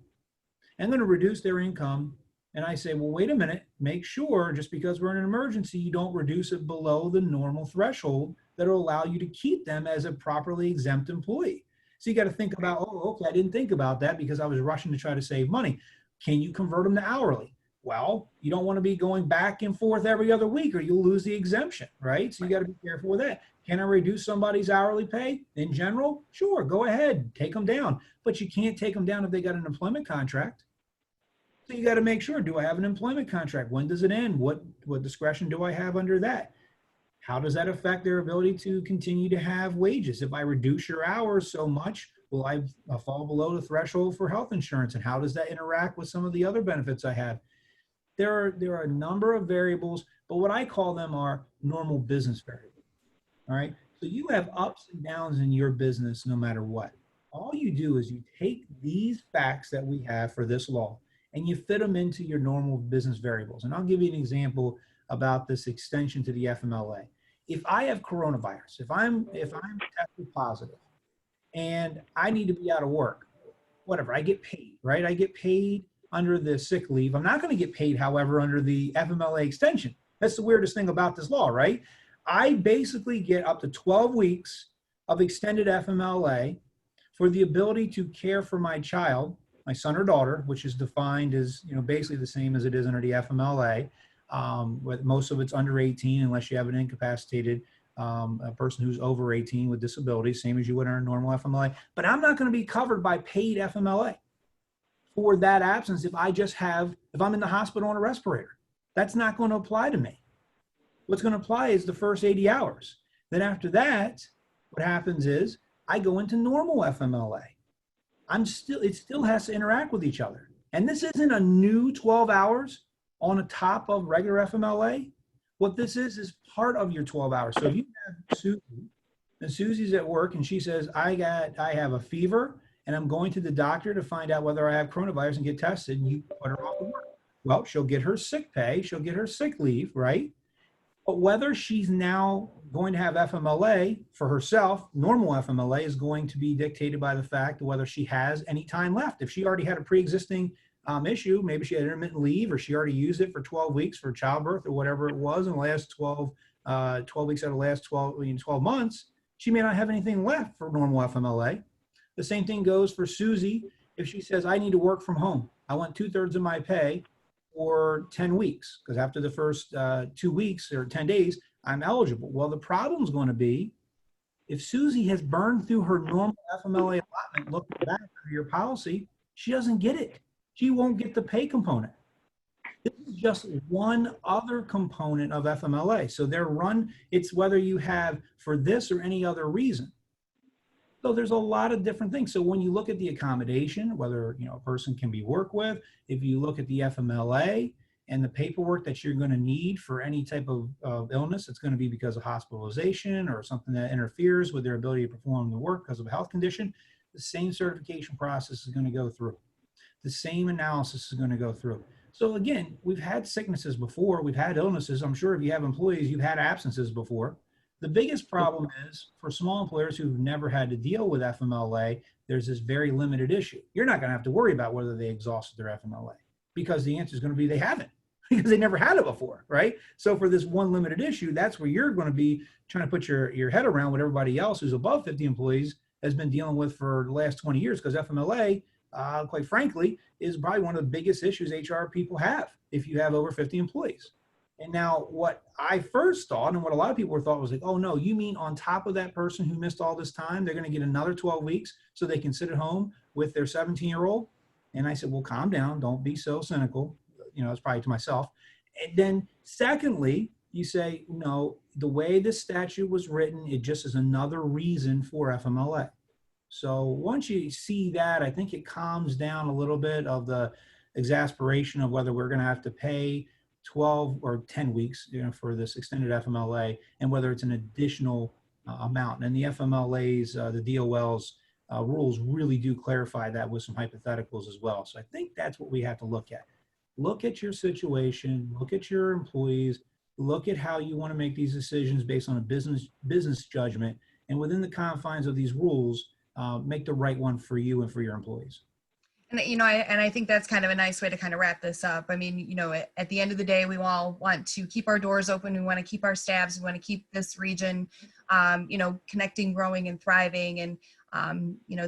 I'm going to reduce their income. And I say, well, wait a minute, make sure just because we're in an emergency, you don't reduce it below the normal threshold that will allow you to keep them as a properly exempt employee. So you got to think about, oh, okay, I didn't think about that because I was rushing to try to save money. Can you convert them to hourly? Well, you don't want to be going back and forth every other week or you'll lose the exemption, right? So you got to be careful with that. Can I reduce somebody's hourly pay in general? Sure, go ahead, take them down. But you can't take them down if they got an employment contract. So you got to make sure, do I have an employment contract? When does it end? What discretion do I have under that? How does that affect their ability to continue to have wages? If I reduce your hours so much, will I fall below the threshold for health insurance? And how does that interact with some of the other benefits I have? There are a number of variables, but what I call them are normal business variables. All right. So you have ups and downs in your business no matter what. All you do is you take these facts that we have for this law and you fit them into your normal business variables. And I'll give you an example about this extension to the FMLA. If I have coronavirus, if I'm tested positive and I need to be out of work, whatever, I get paid, right? I get paid under the sick leave. I'm not going to get paid, however, under the FMLA extension. That's the weirdest thing about this law, right? I basically get up to 12 weeks of extended FMLA for the ability to care for my child, my son or daughter, which is defined as, basically the same as it is under the FMLA. With most of it's under 18, unless you have an incapacitated a person who's over 18 with disabilities, same as you would under a normal FMLA. But I'm not going to be covered by paid FMLA for that absence if I'm in the hospital on a respirator. That's not going to apply to me. What's going to apply is the first 80 hours. Then after that, what happens is I go into normal FMLA. It still has to interact with each other. And this isn't a new 12 hours on a top of regular FMLA. What this is part of your 12 hours. So if you have Susie, and Susie's at work and she says, I have a fever and I'm going to the doctor to find out whether I have coronavirus and get tested, and you put her off of work. Well, she'll get her sick pay, she'll get her sick leave, right? But whether she's now going to have FMLA for herself, normal FMLA is going to be dictated by the fact of whether she has any time left. If she already had a pre-existing issue, maybe she had intermittent leave, or she already used it for 12 weeks for childbirth or whatever it was in the last 12 weeks out of the last 12 months, she may not have anything left for normal FMLA. The same thing goes for Susie. If she says, I need to work from home, I want 2/3 of my pay for 10 weeks, because after the first 2 weeks or 10 days, I'm eligible. Well, the problem's going to be if Susie has burned through her normal FMLA allotment, looking back at your policy, she doesn't get it. She won't get the pay component. This is just one other component of FMLA. So it's whether you have for this or any other reason. So there's a lot of different things. So when you look at the accommodation, whether a person can be worked with, if you look at the FMLA and the paperwork that you're going to need for any type of illness, it's going to be because of hospitalization or something that interferes with their ability to perform the work because of a health condition, the same certification process is going to go through. The same analysis is going to go through. So again, we've had sicknesses before, we've had illnesses. I'm sure if you have employees, you've had absences before. The biggest problem is for small employers who've never had to deal with FMLA, there's this very limited issue. You're not going to have to worry about whether they exhausted their FMLA, because the answer is going to be they haven't, because they never had it before, right? So for this one limited issue, that's where you're going to be trying to put your head around what everybody else who's above 50 employees has been dealing with for the last 20 years, because FMLA, quite frankly, is probably one of the biggest issues HR people have if you have over 50 employees. And now what I first thought, and what a lot of people thought, was like, oh no, you mean on top of that person who missed all this time, they're going to get another 12 weeks so they can sit at home with their 17-year-old? And I said, well, calm down. Don't be so cynical. It's probably to myself. And then secondly, you say, no, the way this statute was written, it just is another reason for FMLA. So once you see that, I think it calms down a little bit of the exasperation of whether we're going to have to pay 12 or 10 weeks, for this extended FMLA, and whether it's an additional amount. And the FMLA's, the DOL's rules really do clarify that with some hypotheticals as well. So I think that's what we have to look at. Look at your situation, look at your employees, look at how you want to make these decisions based on a business judgment, and within the confines of these rules, make the right one for you and for your employees. And, I think that's kind of a nice way to kind of wrap this up. I mean, at the end of the day, we all want to keep our doors open. We want to keep our staffs. We want to keep this region, connecting, growing, and thriving. And,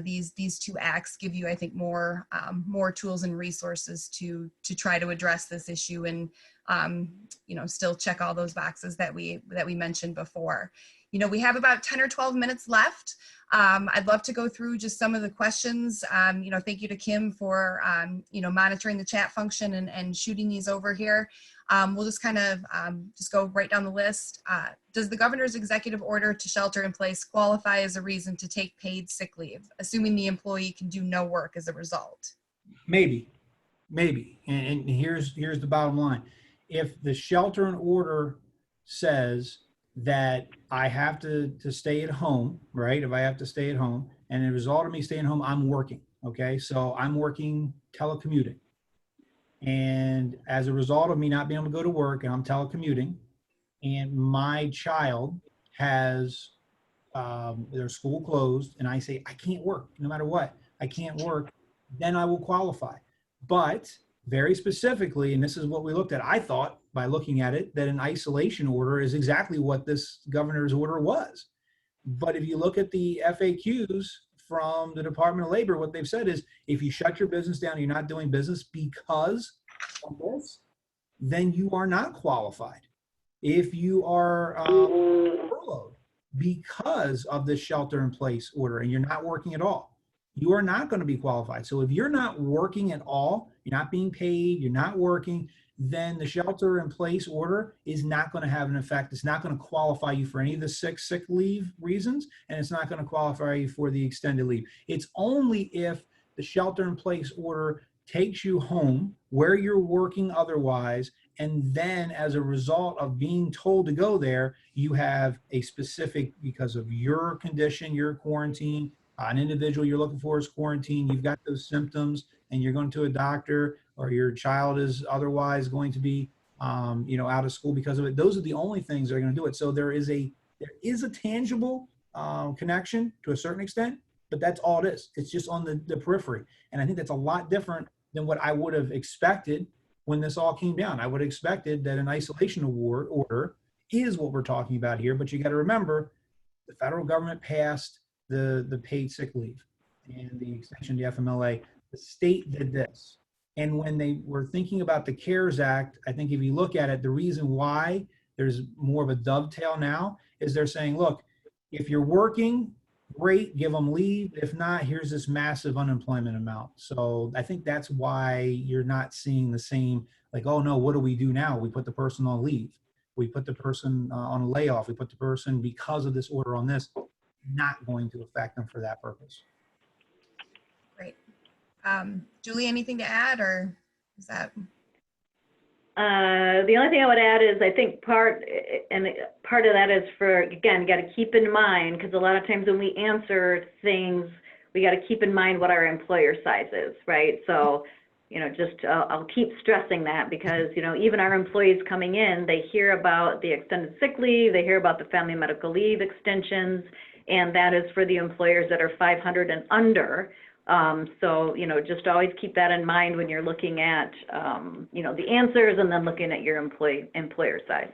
these two acts give you, I think, more tools and resources to try to address this issue and, still check all those boxes that we mentioned before. We have about 10 or 12 minutes left. I'd love to go through just some of the questions. Thank you to Kim for, monitoring the chat function and shooting these over here. We'll just kind of just go right down the list. Does the governor's executive order to shelter in place qualify as a reason to take paid sick leave, assuming the employee can do no work as a result? Maybe. And here's the bottom line. If the shelter in order says that I have to stay at home, right? If I have to stay at home, and as a result of me staying home, I'm working, okay? So I'm working telecommuting. And as a result of me not being able to go to work and I'm telecommuting, and my child has their school closed, and I say, I can't work, no matter what, I can't work, then I will qualify. But very specifically, and this is what we looked at, I thought by looking at it, that an isolation order is exactly what this governor's order was. But if you look at the FAQs from the Department of Labor, what they've said is, if you shut your business down, you're not doing business because of this, then you are not qualified. If you are furloughed because of the shelter in place order and you're not working at all, you are not going to be qualified. So if you're not working at all, you're not being paid, you're not working, then the shelter in place order is not going to have an effect. It's not going to qualify you for any of the sick leave reasons, and it's not going to qualify you for the extended leave. It's only if the shelter in place order takes you home where you're working otherwise, and then as a result of being told to go there, you have a specific, because of your condition, your quarantine, an individual you're looking for is quarantined, you've got those symptoms, and you're going to a doctor, or your child is otherwise going to be, out of school because of it, those are the only things that are going to do it. So there is a tangible connection to a certain extent, but that's all it is. It's just on the periphery. And I think that's a lot different than what I would have expected when this all came down. I would have expected that an isolation order is what we're talking about here, but you got to remember the federal government passed the paid sick leave and the extension of the FMLA. The state did this. And when they were thinking about the CARES Act, I think if you look at it, the reason why there's more of a dovetail now is they're saying, look, if you're working, great, give them leave. If not, here's this massive unemployment amount. So I think that's why you're not seeing the same, like, oh no, what do we do now? We put the person on leave. We put the person on a layoff. We put the person, because of this order on this, not going to affect them for that purpose. Great. Julie, anything to add, or is that? The only thing I would add is I think part of that is for, again, you got to keep in mind, because a lot of times when we answer things, we got to keep in mind what our employer size is, right? So, I'll keep stressing that, because, even our employees coming in, they hear about the extended sick leave, they hear about the family medical leave extensions, and that is for the employers that are 500 and under. So, just always keep that in mind when you're looking at, the answers, and then looking at your employer size.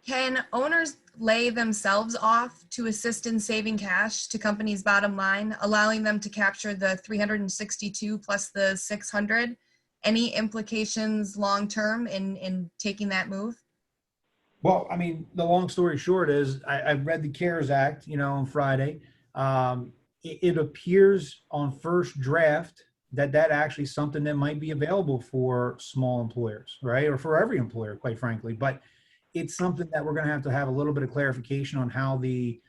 Can owners lay themselves off to assist in saving cash to companies' bottom line, allowing them to capture the 362 plus the 600? Any implications long-term in taking that move? Well, I mean, the long story short is I read the CARES Act, on Friday. It appears on first draft that actually something that might be available for small employers, right? Or for every employer, quite frankly. But it's something that we're going to have a little bit of clarification on how the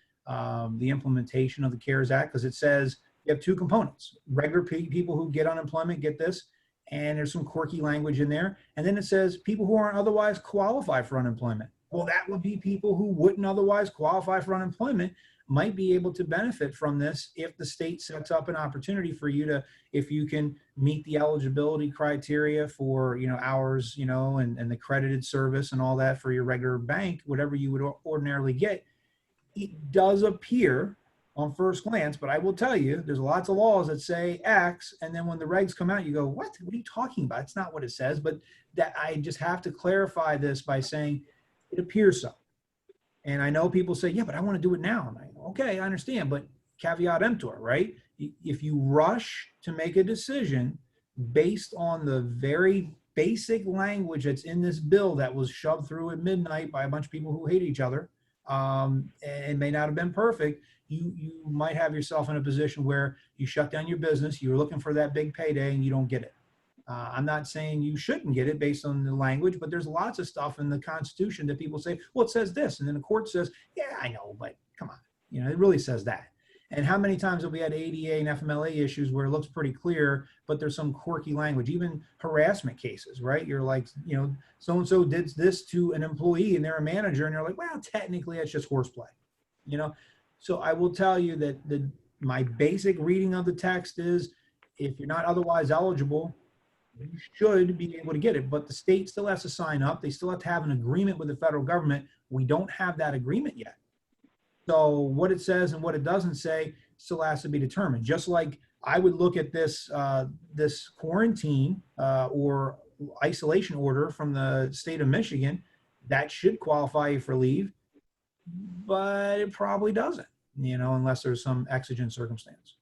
implementation of the CARES Act, because it says you have two components. Regular people who get unemployment get this, and there's some quirky language in there. And then it says people who aren't otherwise qualified for unemployment. Well, that would be people who wouldn't otherwise qualify for unemployment might be able to benefit from this if the state sets up an opportunity for you to, if you can meet the eligibility criteria for, hours, and the credited service and all that for your regular bank, whatever you would ordinarily get. It does appear on first glance, but I will tell you, there's lots of laws that say X, and then when the regs come out, you go, what are you talking about? It's not what it says. But that I just have to clarify this by saying it appears so. And I know people say, yeah, but I want to do it now. And I go, okay, I understand, but caveat emptor, right? If you rush to make a decision based on the very basic language that's in this bill that was shoved through at midnight by a bunch of people who hate each other, and may not have been perfect, you might have yourself in a position where you shut down your business, you're looking for that big payday, and you don't get it. I'm not saying you shouldn't get it based on the language, but there's lots of stuff in the Constitution that people say, well, it says this. And then the court says, yeah, I know, but come on. It really says that. And how many times have we had ADA and FMLA issues where it looks pretty clear, but there's some quirky language, even harassment cases, right? You're like, so-and-so did this to an employee and they're a manager, and you're like, well, technically that's just horseplay, So I will tell you that my basic reading of the text is, if you're not otherwise eligible, you should be able to get it, but the state still has to sign up. They still have to have an agreement with the federal government. We don't have that agreement yet. So what it says and what it doesn't say still has to be determined. Just like I would look at this this quarantine or isolation order from the state of Michigan, that should qualify you for leave, but it probably doesn't, unless there's some exigent circumstance.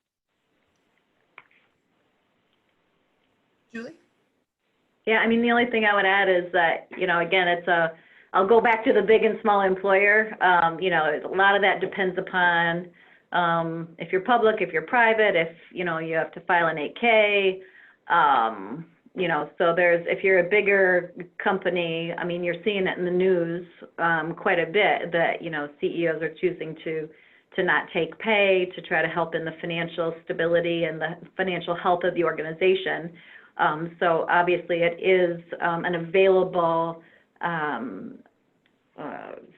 Julie? Yeah, I mean, the only thing I would add is that, again, I'll go back to the big and small employer. A lot of that depends upon if you're public, if you're private, if, you have to file an 8K. So if you're a bigger company, I mean, you're seeing it in the news quite a bit that, CEOs are choosing to not take pay to try to help in the financial stability and the financial health of the organization. So obviously it is an available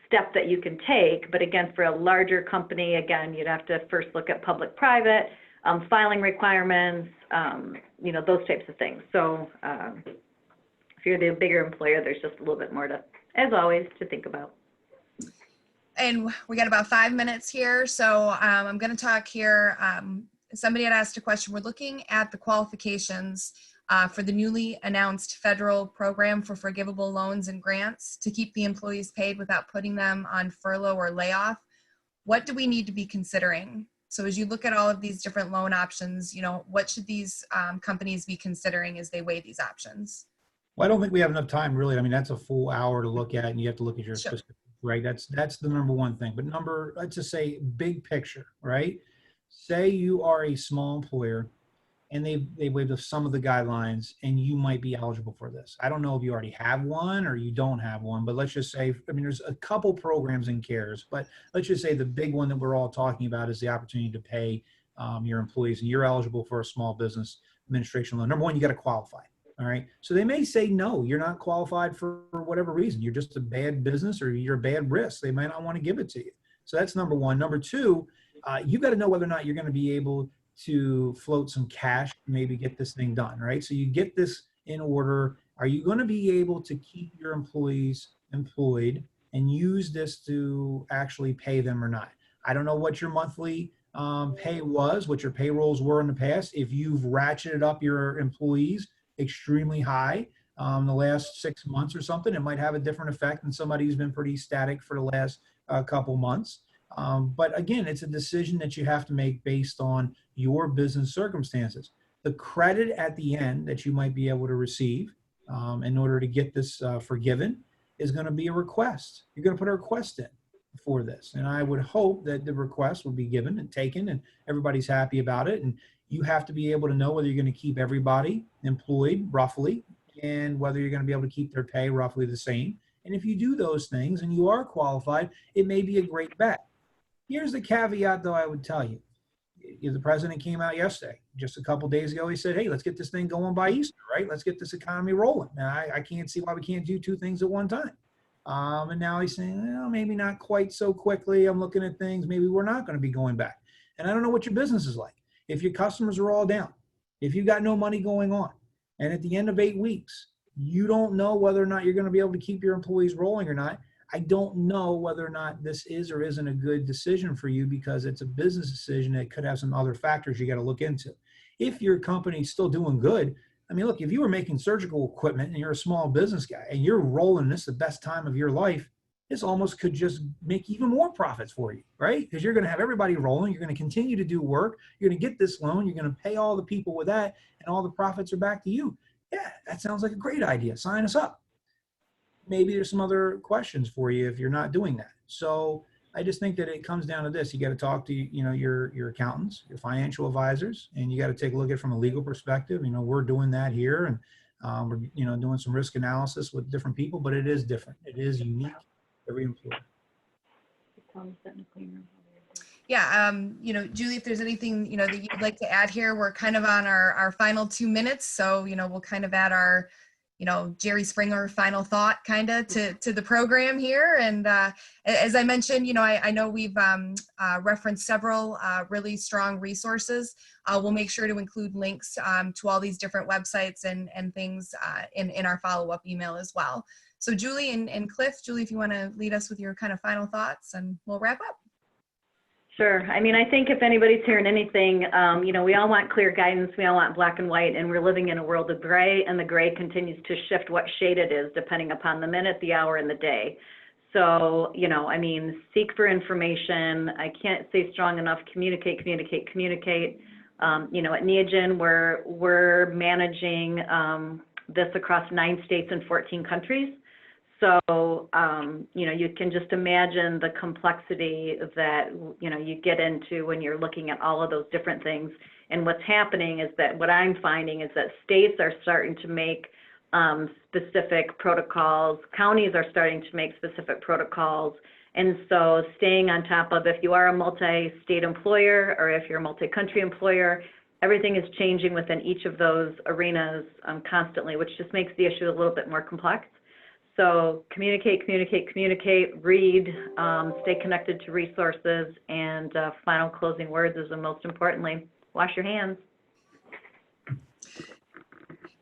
step that you can take, but again, for a larger company, again, you'd have to first look at public-private, filing requirements, you know, those types of things. So if you're the bigger employer, there's just a little bit more to, as always, to think about. And we got about 5 minutes here. So I'm going to talk here. Somebody had asked a question. We're looking at the qualifications for the newly announced federal program for forgivable loans and grants to keep the employees paid without putting them on furlough or layoff. What do we need to be considering? So as you look at all of these different loan options, you know, what should these companies be considering as they weigh these options? Well, I don't think we have enough time, really. I mean, that's a full hour to look at, and you have to look at your Sure. specific, right? That's the number one thing. But let's just say big picture, right? Say you are a small employer and they waived some of the guidelines and you might be eligible for this. I don't know if you already have one or you don't have one, but let's just say, I mean, there's a couple programs in CARES, but let's just say the big one that we're all talking about is the opportunity to pay your employees, and you're eligible for a small business administration loan. Number one, you got to qualify. All right. So they may say, no, you're not qualified for whatever reason. You're just a bad business or you're a bad risk. They might not want to give it to you. So that's number one. Number two, you got to know whether or not you're going to be able to float some cash, maybe get this thing done, right? So you get this in order. Are you going to be able to keep your employees employed and use this to actually pay them or not? I don't know what your monthly pay was, what your payrolls were in the past. If you've ratcheted up your employees extremely high the last 6 months or something, it might have a different effect than somebody who's been pretty static for the last couple months. But again, it's a decision that you have to make based on your business circumstances. The credit at the end that you might be able to receive in order to get this forgiven is going to be a request. You're going to put a request in for this. And I would hope that the request will be given and taken and everybody's happy about it. And you have to be able to know whether you're going to keep everybody employed roughly and whether you're going to be able to keep their pay roughly the same. And if you do those things and you are qualified, it may be a great bet. Here's the caveat, though, I would tell you. The president came out yesterday, just a couple days ago. He said, hey, let's get this thing going by Easter, right? Let's get this economy rolling. Now, I can't see why we can't do two things at one time. And now he's saying, well, maybe not quite so quickly. I'm looking at things. Maybe we're not going to be going back. And I don't know what your business is like. If your customers are all down, if you've got no money going on, and at the end of 8 weeks, you don't know whether or not you're going to be able to keep your employees rolling or not, I don't know whether or not this is or isn't a good decision for you because it's a business decision that could have some other factors you got to look into. If your company's still doing good, I mean, look, if you were making surgical equipment and you're a small business guy and you're rolling this the best time of your life, this almost could just make even more profits for you, right? Because you're going to have everybody rolling. You're going to continue to do work. You're going to get this loan. You're going to pay all the people with that, and all the profits are back to you. Yeah, that sounds like a great idea. Sign us up. Maybe there's some other questions for you if you're not doing that. So I just think that it comes down to this. You got to talk to, your accountants, your financial advisors, and you got to take a look at it from a legal perspective. We're doing that here, and we're, doing some risk analysis with different people, but it is different. It is unique. Every employer. Yeah, Julie, if there's anything, that you'd like to add here, we're kind of on our final 2 minutes. So, we'll kind of add our, Jerry Springer final thought kind of to the program here. And as I mentioned, I know we've referenced several really strong resources. We'll make sure to include links to all these different websites and things in our follow-up email as well. So Julie and Cliff, Julie, if you want to lead us with your kind of final thoughts and we'll wrap up. Sure. I mean, I think if anybody's hearing anything, we all want clear guidance. We all want black and white, and we're living in a world of gray, and the gray continues to shift what shade it is depending upon the minute, the hour, and the day. So, seek for information. I can't say strong enough, communicate. At NEOGEN, we're managing this across 9 states and 14 countries. So, you can just imagine the complexity that, you get into when you're looking at all of those different things. And what's happening is that what I'm finding is that states are starting to make specific protocols. Counties are starting to make specific protocols. And so staying on top of, if you are a multi-state employer or if you're a multi-country employer, everything is changing within each of those arenas constantly, which just makes the issue a little bit more complex. So communicate, read, stay connected to resources, and final closing words is, and most importantly, wash your hands.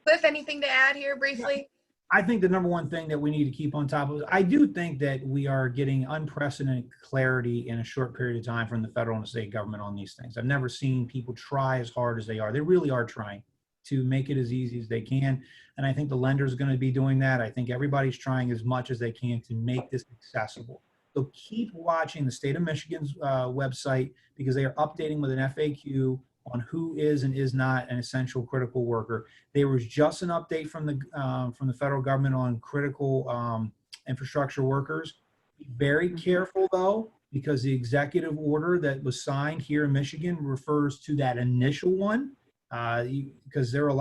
Cliff, anything to add here briefly? I think the number one thing that we need to keep on top of, I do think that we are getting unprecedented clarity in a short period of time from the federal and state government on these things. I've never seen people try as hard as they are. They really are trying to make it as easy as they can. And I think the lender is going to be doing that. I think everybody's trying as much as they can to make this accessible. So keep watching the state of Michigan's website, because they are updating with an FAQ on who is and is not an essential critical worker. There was just an update from the federal government on critical infrastructure workers. Be very careful though, because the executive order that was signed here in Michigan refers to that initial one, because there's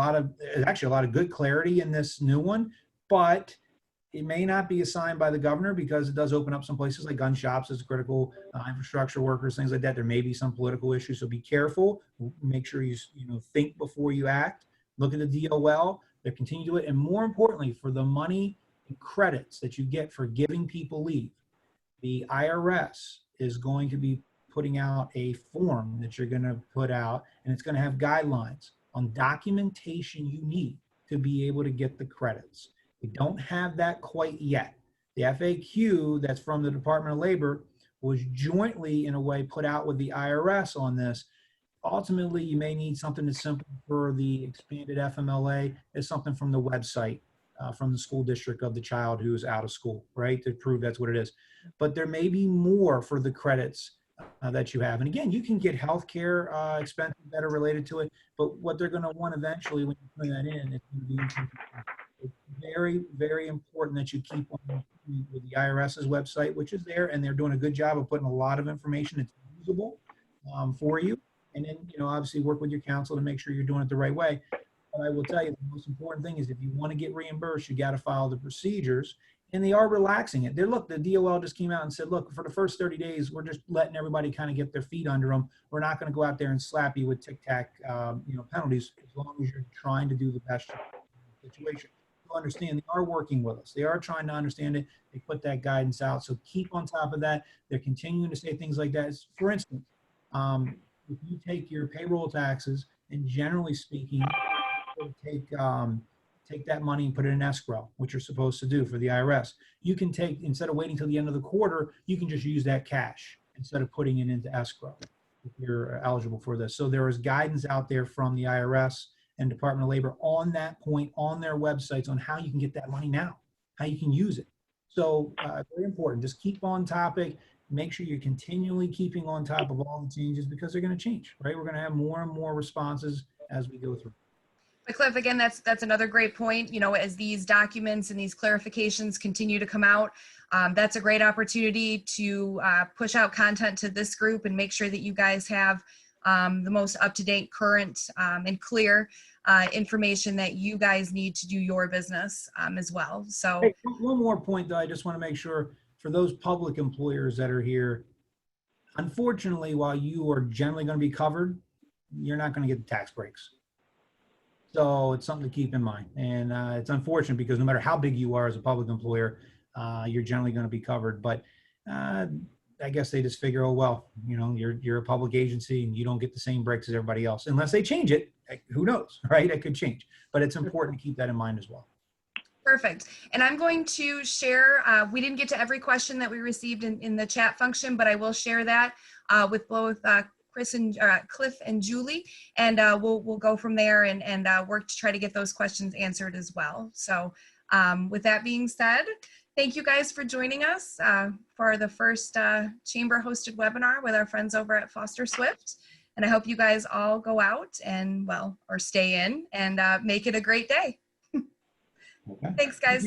actually a lot of good clarity in this new one, but it may not be assigned by the governor, because it does open up some places like gun shops as critical infrastructure workers, things like that. There may be some political issues, so be careful. Make sure you think before you act. Look at the DOL. They continue to do it, and more importantly, for the money and credits that you get for giving people leave, the IRS is going to be putting out a form that you're going to put out, and it's going to have guidelines on documentation you need to be able to get the credits. We don't have that quite yet. The FAQ that's from the Department of Labor was jointly, in a way, put out with the IRS on this. Ultimately, you may need something that's simple for the expanded FMLA, is something from the website, from the school district of the child who is out of school, right, to prove that's what it is. But there may be more for the credits that you have. And again, you can get healthcare expenses that are related to it, but what they're going to want eventually when you put that in is going to be it's very, very important that you keep on with the IRS's website, which is there, and they're doing a good job of putting a lot of information that's usable for you. And then, obviously work with your counsel to make sure you're doing it the right way. But I will tell you, the most important thing is if you want to get reimbursed, you got to follow the procedures, and they are relaxing it. Look, the DOL just came out and said, look, for the first 30 days, we're just letting everybody kind of get their feet under them. We're not going to go out there and slap you with tic-tac, penalties, as long as you're trying to do the best situation. Understand they are working with us. They are trying to understand it. They put that guidance out. So keep on top of that. They're continuing to say things like that. For instance, if you take your payroll taxes, and generally speaking, take that money and put it in escrow, which you're supposed to do for the IRS. You can take, instead of waiting till the end of the quarter, you can just use that cash instead of putting it into escrow if you're eligible for this. So there is guidance out there from the IRS and Department of Labor on that point on their websites on how you can get that money now, how you can use it. So very important. Just keep on topic. Make sure you're continually keeping on top of all the changes, because they're going to change, right? We're going to have more and more responses as we go through. But Cliff, again, that's another great point. As these documents and these clarifications continue to come out, that's a great opportunity to push out content to this group and make sure that you guys have the most up-to-date, current, and clear information that you guys need to do your business as well. So hey, one more point though, I just want to make sure for those public employers that are here, unfortunately, while you are generally going to be covered, you're not going to get the tax breaks. So it's something to keep in mind. And it's unfortunate, because no matter how big you are as a public employer, you're generally going to be covered. But I guess they just figure, oh, well, you're a public agency and you don't get the same breaks as everybody else, unless they change it. Who knows, right? It could change, but it's important to keep that in mind as well. Perfect. And I'm going to share, we didn't get to every question that we received in the chat function, but I will share that with both Cliff and Julie, and we'll go from there and work to try to get those questions answered as well. So with that being said, thank you guys for joining us for the first chamber hosted webinar with our friends over at Foster Swift. And I hope you guys all go out and, or stay in and make it a great day. Okay. Thanks, guys.